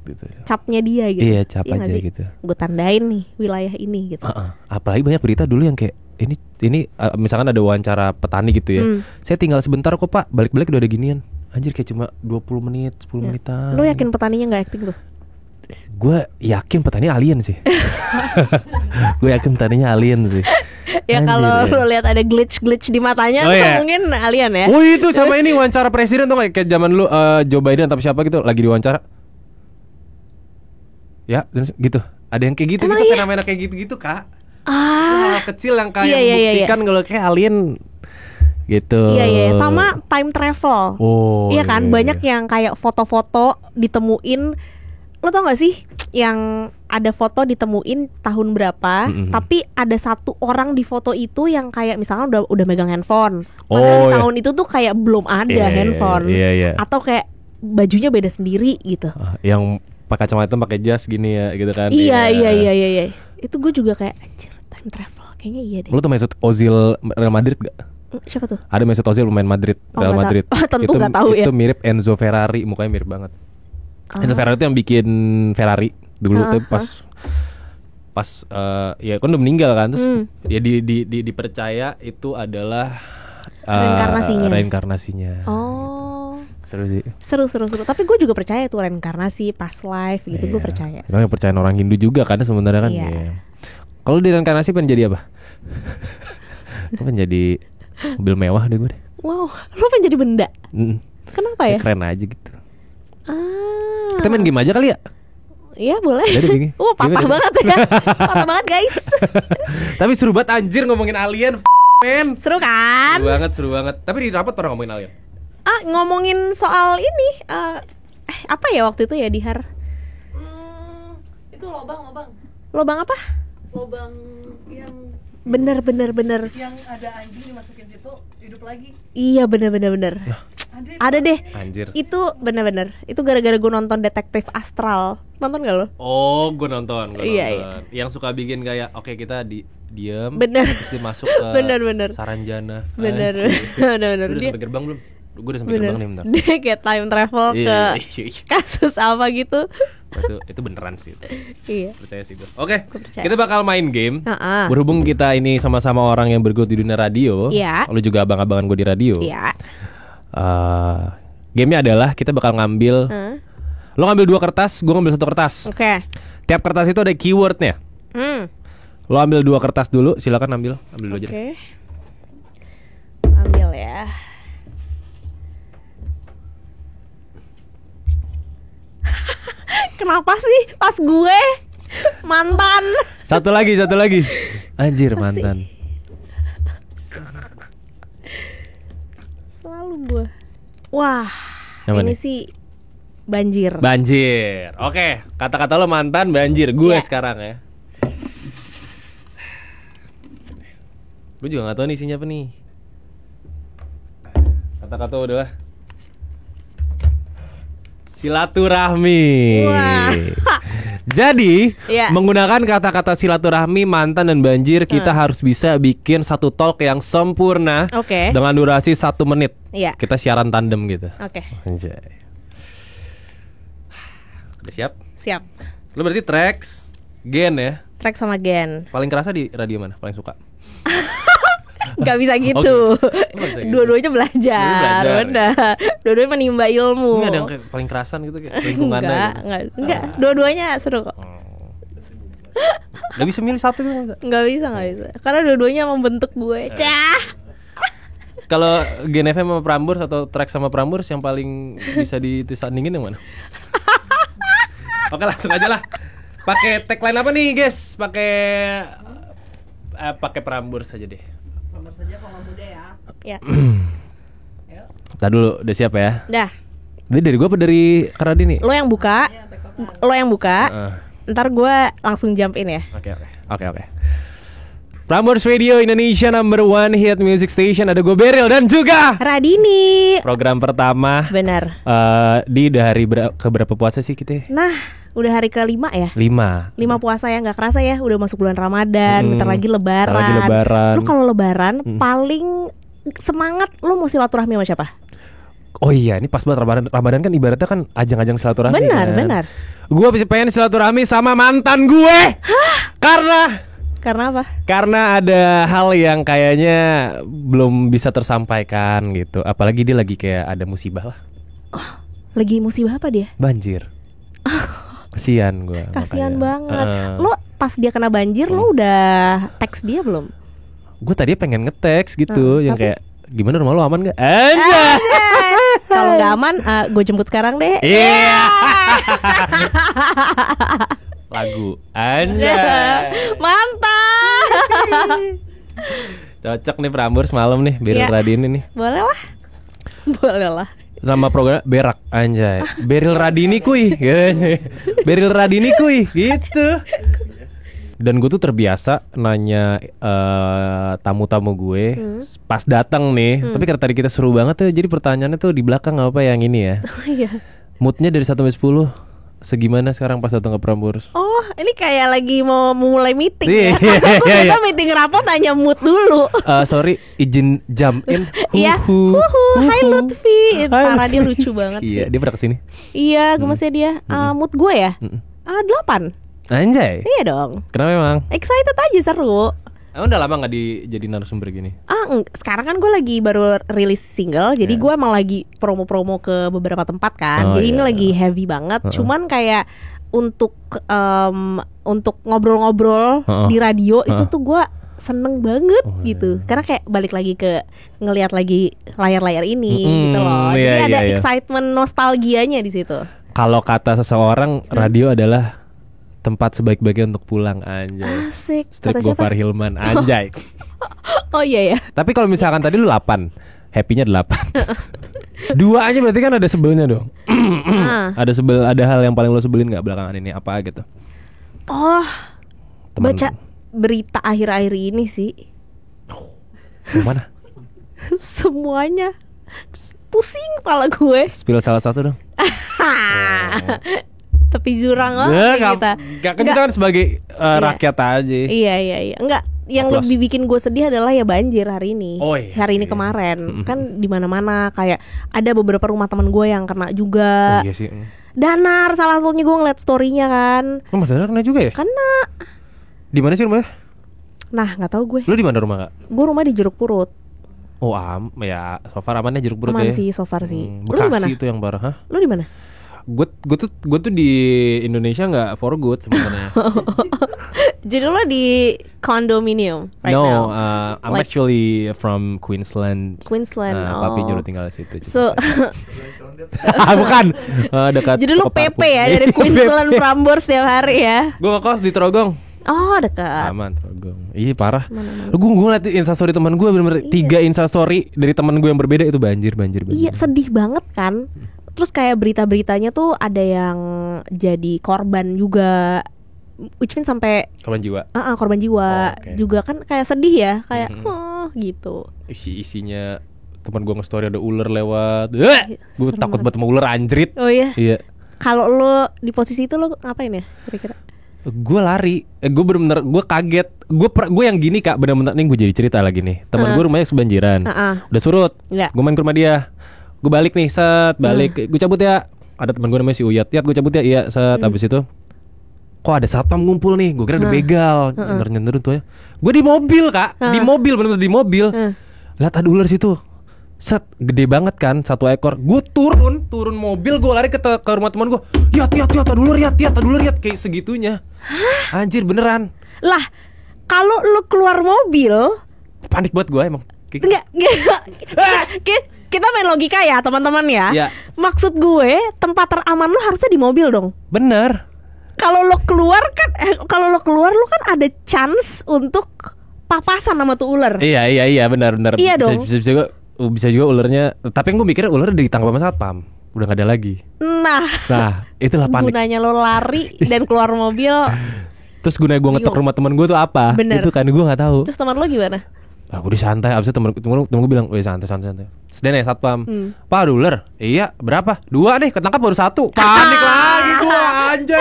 [SPEAKER 1] gitu.
[SPEAKER 2] capnya dia gitu.
[SPEAKER 1] Iya, cap
[SPEAKER 2] Iya
[SPEAKER 1] aja gitu.
[SPEAKER 2] Gue tandain nih wilayah ini gitu.
[SPEAKER 1] Apalagi banyak berita dulu yang kayak ini misalkan ada wawancara petani gitu ya. Saya tinggal sebentar kok Pak, balik-balik udah ada ginian. Anjir kayak cuma 20 menit, 10 menitan.
[SPEAKER 2] Lu yakin petaninya gak acting tuh?
[SPEAKER 1] Gue yakin petani alien sih. Gue yakin petaninya alien sih.
[SPEAKER 2] Ya kalau lo lihat ada glitch di matanya, mungkin alien ya.
[SPEAKER 1] Oh itu sama ini wawancara presiden tuh kayak zaman lu Joe Biden atau siapa gitu lagi diwawancara. Ya gitu. Ada yang kayak gitu. Emang gitu fenomena kayak gitu Kak. Hal kecil yang kayak membuktikan kalau kayak alien gitu.
[SPEAKER 2] Iya sama time travel. Iya kan banyak yang kayak foto-foto ditemuin. Lo tau gak sih yang ada foto ditemuin tahun berapa, tapi ada satu orang di foto itu yang kayak misalkan udah megang handphone. Padahal tahun itu tuh kayak belum ada handphone. Atau kayak bajunya beda sendiri gitu.
[SPEAKER 1] Yang pakai kacamata pakai jas gini ya gitu kan.
[SPEAKER 2] Iya. Itu gue juga kayak anjir time travel. Kayaknya iya deh.
[SPEAKER 1] Lo tuh Mesut Ozil Real Madrid gak?
[SPEAKER 2] Siapa tuh?
[SPEAKER 1] Ada Mesut Ozil pemain Madrid, Real Madrid.
[SPEAKER 2] Tentu gak tahu ya.
[SPEAKER 1] Itu mirip Enzo Ferrari, mukanya mirip banget. Enzo Ferrari itu yang bikin Ferrari dulu tuh pas ya kan udah meninggal kan, terus ya dipercaya itu adalah reinkarnasinya.
[SPEAKER 2] Oh.
[SPEAKER 1] Seru sih.
[SPEAKER 2] Seru. Tapi gue juga percaya tuh reinkarnasi, past life gitu, gue percaya.
[SPEAKER 1] Yang percaya orang Hindu juga kan sebenarnya kan. Kalau di reinkarnasi pengen jadi apa? Gue pengen jadi mobil mewah deh gue deh.
[SPEAKER 2] Wow, lo pengen jadi benda? Kenapa ya?
[SPEAKER 1] Keren aja gitu. Kita main game aja kali ya?
[SPEAKER 2] Iya boleh. Patah
[SPEAKER 1] gimana?
[SPEAKER 2] Banget ya. Patah banget guys.
[SPEAKER 1] Tapi seru banget anjir ngomongin alien. Men.
[SPEAKER 2] Seru kan?
[SPEAKER 1] Seru banget. Tapi di rapat pernah ngomongin alien.
[SPEAKER 2] Ngomongin soal ini apa ya waktu itu ya di Har?
[SPEAKER 3] Itu lobang.
[SPEAKER 2] Lobang apa?
[SPEAKER 3] Lobang yang
[SPEAKER 2] bener
[SPEAKER 3] yang ada anjing dimasukin situ hidup lagi.
[SPEAKER 2] Iya bener. Ada deh.
[SPEAKER 1] Anjir.
[SPEAKER 2] Itu bener. Itu gara-gara gue nonton Detektif Astral. Nonton gak lo?
[SPEAKER 1] Oh, gue nonton.
[SPEAKER 2] Iya.
[SPEAKER 1] Yang suka bikin kayak oke kita diem.
[SPEAKER 2] Bener.
[SPEAKER 1] Terus dia masuk ke
[SPEAKER 2] bener.
[SPEAKER 1] Saranjana.
[SPEAKER 2] Bener.
[SPEAKER 1] Udah sampai gerbang belum? Gue udah sampai gerbang nih bentar.
[SPEAKER 2] Dia kayak time travel ke kasus apa gitu.
[SPEAKER 1] Itu beneran sih.
[SPEAKER 2] Iya.
[SPEAKER 1] Percaya sih gue. Oke, kita bakal main game.
[SPEAKER 2] Berhubung
[SPEAKER 1] kita ini sama-sama orang yang bergelut di dunia radio.
[SPEAKER 2] Iya.
[SPEAKER 1] Lu juga abang-abangan gue di radio.
[SPEAKER 2] Iya.
[SPEAKER 1] Gamenya adalah kita bakal ngambil. Lo ngambil 2 kertas, gue ngambil 1 kertas.
[SPEAKER 2] Oke.
[SPEAKER 1] Tiap kertas itu ada keywordnya. Lo ambil 2 kertas dulu, silakan ambil dulu aja.
[SPEAKER 2] Oke. Ambil ya. Kenapa sih pas gue mantan?
[SPEAKER 1] Satu lagi. Anjir mantan.
[SPEAKER 2] Selalu gue. Wah, ini sih banjir.
[SPEAKER 1] Oke, kata-kata lo mantan banjir. Gue sekarang ya. Gue juga gak tahu nih isinya apa nih. Kata-kata adalah silaturahmi.
[SPEAKER 2] Wah.
[SPEAKER 1] Jadi menggunakan kata-kata silaturahmi, mantan dan banjir, kita harus bisa bikin satu talk yang sempurna dengan durasi 1 menit. Kita siaran tandem gitu. Anjay. Udah siap?
[SPEAKER 2] Siap.
[SPEAKER 1] Lo berarti tracks, gen ya?
[SPEAKER 2] Track sama gen.
[SPEAKER 1] Paling kerasa di radio mana? Paling suka?
[SPEAKER 2] Gak bisa gitu. Dua-duanya belajar. Bener. Dua-duanya menimba ilmu.
[SPEAKER 1] Enggak ada yang kayak paling kerasan gitu kayak lingkungannya.
[SPEAKER 2] Enggak. Dua-duanya seru kok.
[SPEAKER 1] Gak bisa milih satu kan?
[SPEAKER 2] Gak bisa. Karena dua-duanya membentuk gue.
[SPEAKER 1] Kalau Gen FM sama Prambors atau track sama Prambors yang paling bisa disandingin yang mana? Oke, langsung aja lah. Pakai tagline apa nih, guys? Pakai Prambors aja deh.
[SPEAKER 3] Prambors saja kalau muda ya.
[SPEAKER 2] Ya.
[SPEAKER 1] Tadi dulu udah siap ya?
[SPEAKER 2] Dah.
[SPEAKER 1] Ini dari gue apa dari Karadini?
[SPEAKER 2] Lo yang buka. Ntar gue langsung jump in ya.
[SPEAKER 1] Oke. Prambors Radio Indonesia #1 hit music station. Ada gue Beril dan juga
[SPEAKER 2] Radini.
[SPEAKER 1] Program pertama.
[SPEAKER 2] Benar.
[SPEAKER 1] Di hari keberapa puasa sih kita?
[SPEAKER 2] Nah, udah hari ke-5 ya? 5 puasa ya, gak kerasa ya. Udah masuk bulan Ramadan, bentar lagi lebaran. Lu kalau lebaran paling semangat lu mau silaturahmi sama siapa?
[SPEAKER 1] Oh iya, ini pas banget Ramadan. Ramadan kan ibaratnya kan ajang-ajang silaturahmi.
[SPEAKER 2] Benar.
[SPEAKER 1] Gue pengen silaturahmi sama mantan gue.
[SPEAKER 2] Karena apa?
[SPEAKER 1] Karena ada hal yang kayaknya belum bisa tersampaikan gitu. Apalagi dia lagi kayak ada musibah lah.
[SPEAKER 2] Lagi musibah apa dia?
[SPEAKER 1] Banjir. Kasian gue.
[SPEAKER 2] Kasian banget. Lo pas dia kena banjir lo udah teks dia belum?
[SPEAKER 1] Gue tadi pengen nge-text gitu, yang
[SPEAKER 2] tapi...
[SPEAKER 1] kayak gimana rumah lo aman gak? Anjay.
[SPEAKER 2] Kalau nggak aman, gue jemput sekarang deh.
[SPEAKER 1] Iya. Lagu anjay.
[SPEAKER 2] Mantap.
[SPEAKER 1] Cocok nih Prambors malam nih, Beril Radini nih.
[SPEAKER 2] Boleh lah.
[SPEAKER 1] Nama program Berak anjay. Beril Radini kuy. Beril Radini kuy gitu. Dan gue tuh terbiasa nanya tamu-tamu gue pas datang nih. Tapi karena tadi kita seru banget tuh, jadi pertanyaannya tuh di belakang apa yang ini ya.
[SPEAKER 2] Iya.
[SPEAKER 1] Moodnya dari 1 sampai 10 segimana sekarang pas datang ke Prambors?
[SPEAKER 2] Oh, ini kayak lagi mau mulai meeting ya.
[SPEAKER 1] Iya.
[SPEAKER 2] Kita meeting rapot nanya mood dulu.
[SPEAKER 1] Sorry, izin jump in.
[SPEAKER 2] Iya. Hai Lutfi. Parah, dia lucu banget sih.
[SPEAKER 1] Iya, dia pernah kesini.
[SPEAKER 2] Iya, gue masih dia. Mood gue ya 8.
[SPEAKER 1] Anjay.
[SPEAKER 2] Iya dong.
[SPEAKER 1] Kenapa emang?
[SPEAKER 2] Excited aja, seru.
[SPEAKER 1] Emang udah lama gak jadi narasumber gini?
[SPEAKER 2] Sekarang kan gue lagi baru rilis single. Jadi gue emang lagi promo-promo ke beberapa tempat kan. Jadi ini lagi heavy banget. Cuman kayak untuk ngobrol-ngobrol di radio itu tuh gue seneng banget gitu. Karena kayak balik lagi ke ngelihat lagi layar-layar ini gitu loh. Jadi ada excitement nostalgianya di situ.
[SPEAKER 1] Kalau kata seseorang, radio adalah tempat sebaik-baiknya untuk pulang anjay.
[SPEAKER 2] Asik.
[SPEAKER 1] Strik Gofar Hilman anjay.
[SPEAKER 2] Oh iya ya.
[SPEAKER 1] Tapi kalau misalkan tadi lu 8, happy-nya 8. 2 aja berarti kan ada sebelnya dong. Ada hal yang paling lo sebelin gak belakangan ini apa gitu?
[SPEAKER 2] Oh, baca berita akhir-akhir ini sih.
[SPEAKER 1] Mana?
[SPEAKER 2] Semuanya pusing kepala gue.
[SPEAKER 1] Spill salah satu dong.
[SPEAKER 2] Tepi jurang
[SPEAKER 1] kita kan sebagai rakyat aja.
[SPEAKER 2] Iya. Enggak, yang lebih bikin gue sedih adalah ya banjir hari ini. Hari ini kemarin kan di mana-mana kayak ada beberapa rumah teman gue yang kena juga.
[SPEAKER 1] Iya sih.
[SPEAKER 2] Danar salah satunya, gue ngeliat story-nya kan.
[SPEAKER 1] Oh, Mas Danar kena juga ya?
[SPEAKER 2] Kena.
[SPEAKER 1] Di mana sih rumahnya?
[SPEAKER 2] Nah, nggak tahu gue.
[SPEAKER 1] Lu di mana rumah kak?
[SPEAKER 2] Gue rumah di Jeruk Purut.
[SPEAKER 1] Oh ya, so far amannya Jeruk Purut
[SPEAKER 2] aman
[SPEAKER 1] ya.
[SPEAKER 2] Sih, so far sih.
[SPEAKER 1] Bekasi
[SPEAKER 2] lu di mana?
[SPEAKER 1] Itu yang parah, hah?
[SPEAKER 2] Lu di mana?
[SPEAKER 1] Gue tuh di Indonesia nggak for good sebenarnya.
[SPEAKER 2] Jadi lo di condominium right now?
[SPEAKER 1] No, I'm actually from Queensland. Papi nyuruh tinggal di situ.
[SPEAKER 2] So,
[SPEAKER 1] bukan. Dekat.
[SPEAKER 2] Jadi lo PP ya dari Queensland Prambors setiap hari ya?
[SPEAKER 1] Gue ngekos di Trogong.
[SPEAKER 2] Oh, dekat.
[SPEAKER 1] Aman Trogong. Iya parah. Gue ngeliat instastory teman gue bener-bener 3 instastory dari teman gue yang berbeda itu banjir.
[SPEAKER 2] Iya, sedih banget kan. Terus kayak berita-beritanya tuh ada yang jadi korban juga, which means sampai
[SPEAKER 1] korban jiwa.
[SPEAKER 2] Korban jiwa juga kan kayak sedih ya, kayak gitu.
[SPEAKER 1] Isinya teman gue nge-story ada ular lewat. Gue takut banget sama ular anjrit.
[SPEAKER 2] Oh iya.
[SPEAKER 1] Iya.
[SPEAKER 2] Kalau lo di posisi itu lo ngapain ya kira-kira?
[SPEAKER 1] Gue lari. Gue bener-bener gue kaget. Gue yang gini kak, bener-bener nih gue jadi cerita lagi nih. Teman gue rumahnya kebanjiran. Udah surut. Gue main ke rumah dia. Gue balik nih, balik. Gue cabut ya. Ada teman gue namanya si Uyat. Gue cabut ya, iya, Abis itu kok ada satpam ngumpul nih. Gue kira ada begal. Nyender tuh ya. Gue di mobil kak. Di mobil, bener-bener di mobil. Lihat ada ular situ. Gede banget kan, 1 ekor. Gue turun mobil. Gue lari ke rumah teman gue. Yat, ada ular yat. Kayak segitunya. Anjir beneran.
[SPEAKER 2] Lah, kalau lu keluar mobil,
[SPEAKER 1] panik buat gue emang.
[SPEAKER 2] Enggak. Kita main logika ya teman-teman ya. Maksud gue tempat teraman lo harusnya di mobil dong.
[SPEAKER 1] Bener.
[SPEAKER 2] Kalau lo keluar lo kan ada chance untuk papasan sama tuh ular.
[SPEAKER 1] Iya benar.
[SPEAKER 2] Iya dong.
[SPEAKER 1] Bisa juga ularnya. Tapi gue mikirnya ular ditangkap sama satpam. Udah gak ada lagi.
[SPEAKER 2] Nah
[SPEAKER 1] itulah panik.
[SPEAKER 2] Gunanya lo lari dan keluar mobil.
[SPEAKER 1] Terus gunanya gue ngetok rumah teman gue tuh apa?
[SPEAKER 2] Bener.
[SPEAKER 1] Itu kan gue gak tahu.
[SPEAKER 2] Terus teman lo gimana?
[SPEAKER 1] Aku disantai, abis itu temen gue bilang, weh santai. Terus dia nanya satpam, Pak ada ular? Iya, berapa? 2 nih, ketangkap baru 1. Panik lagi gue, anjir.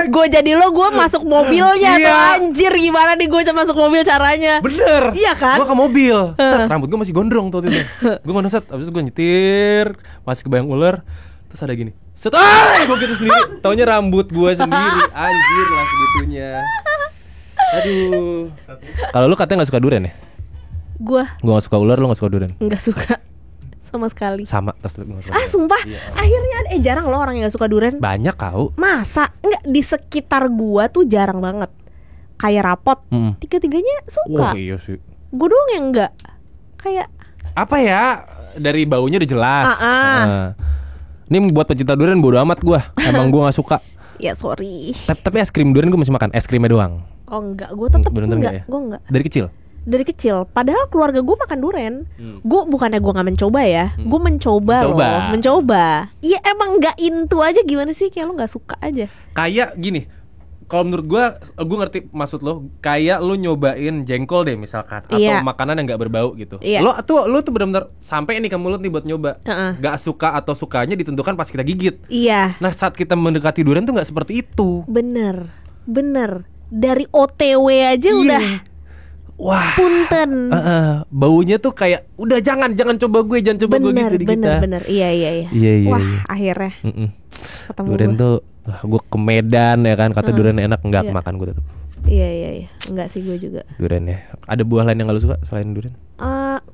[SPEAKER 2] Gue jadi lo, gue masuk mobilnya tuh, anjir gimana nih gue masuk mobil caranya?
[SPEAKER 1] Bener.
[SPEAKER 2] Iya kan?
[SPEAKER 1] Gue ke mobil, set, rambut gue masih gondrong tuh waktu itu. Gue mana set, abis itu gue nyetir, masih kebayang ular. Terus ada gini, set, gue gitu sendiri. Taunya rambut gue sendiri, anjir lah segitunya. Aduh. Kalau lu katanya gak suka durian ya?
[SPEAKER 2] Gue
[SPEAKER 1] gak suka ular, lu gak suka durian?
[SPEAKER 2] nggak suka sama sekali.
[SPEAKER 1] Sama, terus lu gak suka.
[SPEAKER 2] Sumpah, akhirnya jarang loh orang yang gak suka durian.
[SPEAKER 1] Banyak kau.
[SPEAKER 2] Masa? Enggak, di sekitar gua tuh jarang banget. Kayak rapot, tiga-tiganya suka.
[SPEAKER 1] Wah iya sih.
[SPEAKER 2] Gue doang yang enggak. Kayak
[SPEAKER 1] apa ya? Dari baunya udah jelas. Ini buat pecinta durian bodo amat gua. Emang gua gak suka.
[SPEAKER 2] ya sorry.
[SPEAKER 1] Tapi es krim durian gua masih makan, es krimnya doang.
[SPEAKER 2] Oh enggak, gue tetep enggak.
[SPEAKER 1] Ya?
[SPEAKER 2] Gue enggak.
[SPEAKER 1] Dari kecil.
[SPEAKER 2] Padahal keluarga gue makan durian. Gue bukannya gue nggak mencoba ya, gue mencoba. Iya emang nggak into aja, gimana sih, kayak lo nggak suka aja.
[SPEAKER 1] Kayak gini, kalau menurut gue ngerti maksud lo. Kayak lo nyobain jengkol deh misalkan, atau makanan yang nggak berbau gitu. Lo tuh benar-benar sampai nih ke mulut nih buat nyoba. Nggak suka atau sukanya ditentukan pas kita gigit.
[SPEAKER 2] Iya.
[SPEAKER 1] Nah saat kita mendekati durian tuh nggak seperti itu.
[SPEAKER 2] Bener. Dari OTW aja udah.
[SPEAKER 1] Wah,
[SPEAKER 2] punten.
[SPEAKER 1] Baunya tuh kayak udah jangan coba gue gitu di kita.
[SPEAKER 2] Bener. Iya. Wah, akhirnya ketemu
[SPEAKER 1] durian
[SPEAKER 2] gue.
[SPEAKER 1] Tuh gue ke Medan ya kan, kata durian enak, enggak makan gue tetap.
[SPEAKER 2] Iya. Enggak sih gue juga.
[SPEAKER 1] Durian ya. Ada buah lain yang gak lu suka selain durian?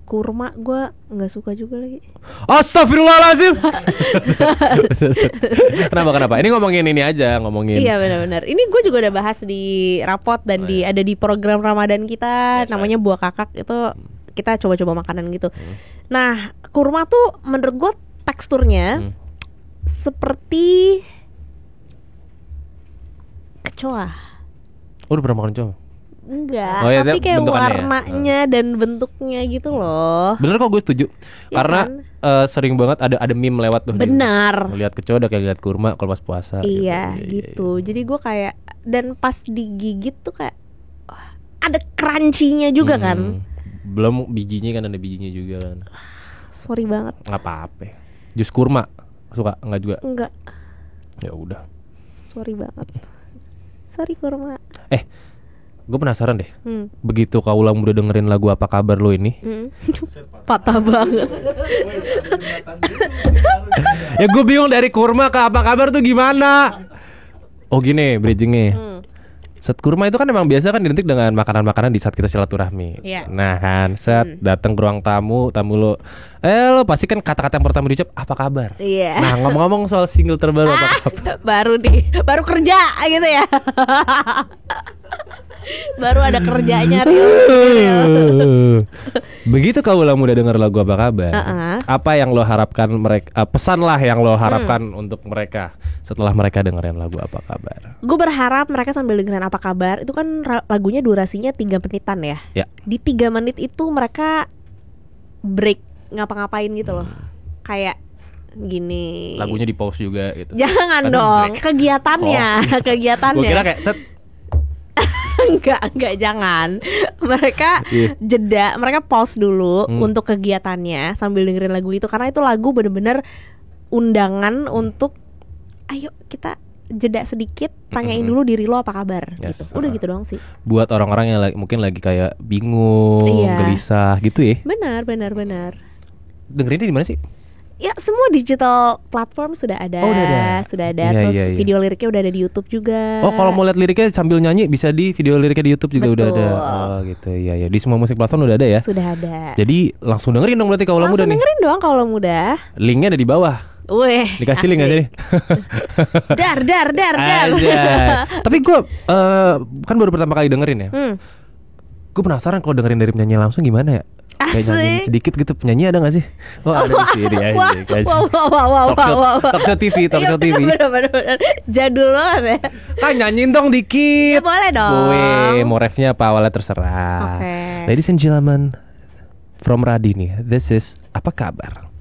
[SPEAKER 2] Kurma gue nggak suka juga lagi.
[SPEAKER 1] Astagfirullahaladzim. Kenapa? Ini ngomongin ini aja,
[SPEAKER 2] Iya benar. Ini gue juga udah bahas di rapot dan ada di program Ramadan kita, namanya Buah Kakak. Itu kita coba-coba makanan gitu. Nah, kurma tuh menurut gue teksturnya seperti kecoa.
[SPEAKER 1] Udah pernah makan kecoa?
[SPEAKER 2] Enggak, tapi kayak warnanya dan bentuknya gitu loh.
[SPEAKER 1] Bener kok, gue setuju. Karena kan? Sering banget ada meme lewat tuh.
[SPEAKER 2] Benar.
[SPEAKER 1] Lihat kecoa udah kayak lihat kurma kalau pas puasa.
[SPEAKER 2] Iya, gitu. Jadi gue kayak, dan pas digigit tuh kayak ada crunchy-nya juga kan.
[SPEAKER 1] Belum bijinya kan, ada bijinya juga kan.
[SPEAKER 2] Sorry banget.
[SPEAKER 1] Nggak apa-apa. Jus kurma suka nggak juga?
[SPEAKER 2] Enggak.
[SPEAKER 1] Ya udah.
[SPEAKER 2] Sorry banget. Sorry kurma.
[SPEAKER 1] Gue penasaran deh. Begitu kaula muda dengerin lagu Apa Kabar Lo ini,
[SPEAKER 2] patah banget.
[SPEAKER 1] Ya gue bingung dari kurma ke apa kabar tuh gimana. Oh gini bridgingnya. Set kurma itu kan emang biasa kan identik dengan makanan-makanan di saat kita silaturahmi. Nah kan set datang ke ruang tamu lo, lo pasti kan kata-kata yang pertama diucap apa kabar. Nah ngomong-ngomong soal single terbaru apa kabar?
[SPEAKER 2] baru kerja gitu ya. Baru ada kerjanya.
[SPEAKER 1] Begitu kaula muda dengar lagu Apa Kabar, apa yang lo harapkan mereka, pesan lah yang lo harapkan untuk mereka setelah mereka dengerin lagu Apa Kabar?
[SPEAKER 2] Gue berharap mereka sambil dengerin Apa Kabar, itu kan lagunya durasinya 3 menitan ya. Di 3 menit itu mereka break ngapa-ngapain gitu loh. Kayak gini.
[SPEAKER 1] Lagunya di pause juga gitu.
[SPEAKER 2] Jangan dong, kegiatannya.
[SPEAKER 1] Gue kira kayak
[SPEAKER 2] Enggak, jangan. Mereka jeda, mereka pause dulu untuk kegiatannya sambil dengerin lagu itu, karena itu lagu bener-bener undangan untuk ayo kita jeda sedikit, tanyain dulu diri lo apa kabar gitu. Udah gitu doang sih.
[SPEAKER 1] Buat orang-orang yang mungkin lagi kayak bingung, gelisah gitu ya.
[SPEAKER 2] Benar.
[SPEAKER 1] Dengerinnya di mana sih?
[SPEAKER 2] Ya semua digital platform sudah ada. Sudah ada. Terus video liriknya udah ada di YouTube juga.
[SPEAKER 1] Oh kalau mau lihat liriknya sambil nyanyi bisa di video liriknya di YouTube juga. Betul. Udah ada. Oh gitu. Iya. Di semua musik platform udah ada ya.
[SPEAKER 2] Sudah ada.
[SPEAKER 1] Jadi langsung dengerin dong berarti Kaula Muda nih.
[SPEAKER 2] Langsung dengerin dong Kaula Muda.
[SPEAKER 1] Linknya ada di bawah.
[SPEAKER 2] Wih,
[SPEAKER 1] dikasih link aja nih.
[SPEAKER 2] Dar.
[SPEAKER 1] Tapi gue kan baru pertama kali dengerin ya. Gue penasaran kalau dengerin dari penyanyi langsung gimana ya. Kayak nyanyi sedikit gitu, penyanyi ada gak sih? Oh ada di sini aja. Talkshow TV.
[SPEAKER 2] Bener. Jadul banget ya.
[SPEAKER 1] Kan nyanyiin dong dikit.
[SPEAKER 2] Ya boleh dong.
[SPEAKER 1] Gue mau refnya apa awalnya terserah. Ladies and gentlemen, from Radini, this is Apa Kabar.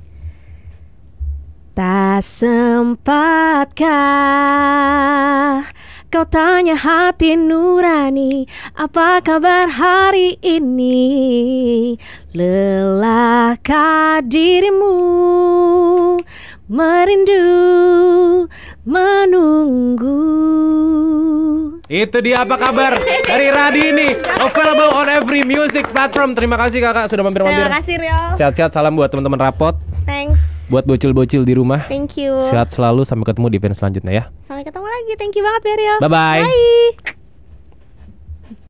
[SPEAKER 2] Tak sempatkah kau tanya hati nurani, apa kabar hari ini? Lelahkah dirimu merindu menunggu?
[SPEAKER 1] Itu dia apa kabar dari Radini, available on every music platform. Terima kasih kakak sudah mampir-mampir.
[SPEAKER 2] Terima kasih Rio.
[SPEAKER 1] Sehat-sehat, salam buat teman-teman rapot.
[SPEAKER 2] Thanks.
[SPEAKER 1] Buat bocil-bocil di rumah.
[SPEAKER 2] Thank you.
[SPEAKER 1] Sehat selalu, sampai ketemu di event selanjutnya ya.
[SPEAKER 2] Sampai ketemu lagi. Thank you banget ya Rio.
[SPEAKER 1] Bye-bye.
[SPEAKER 2] Bye.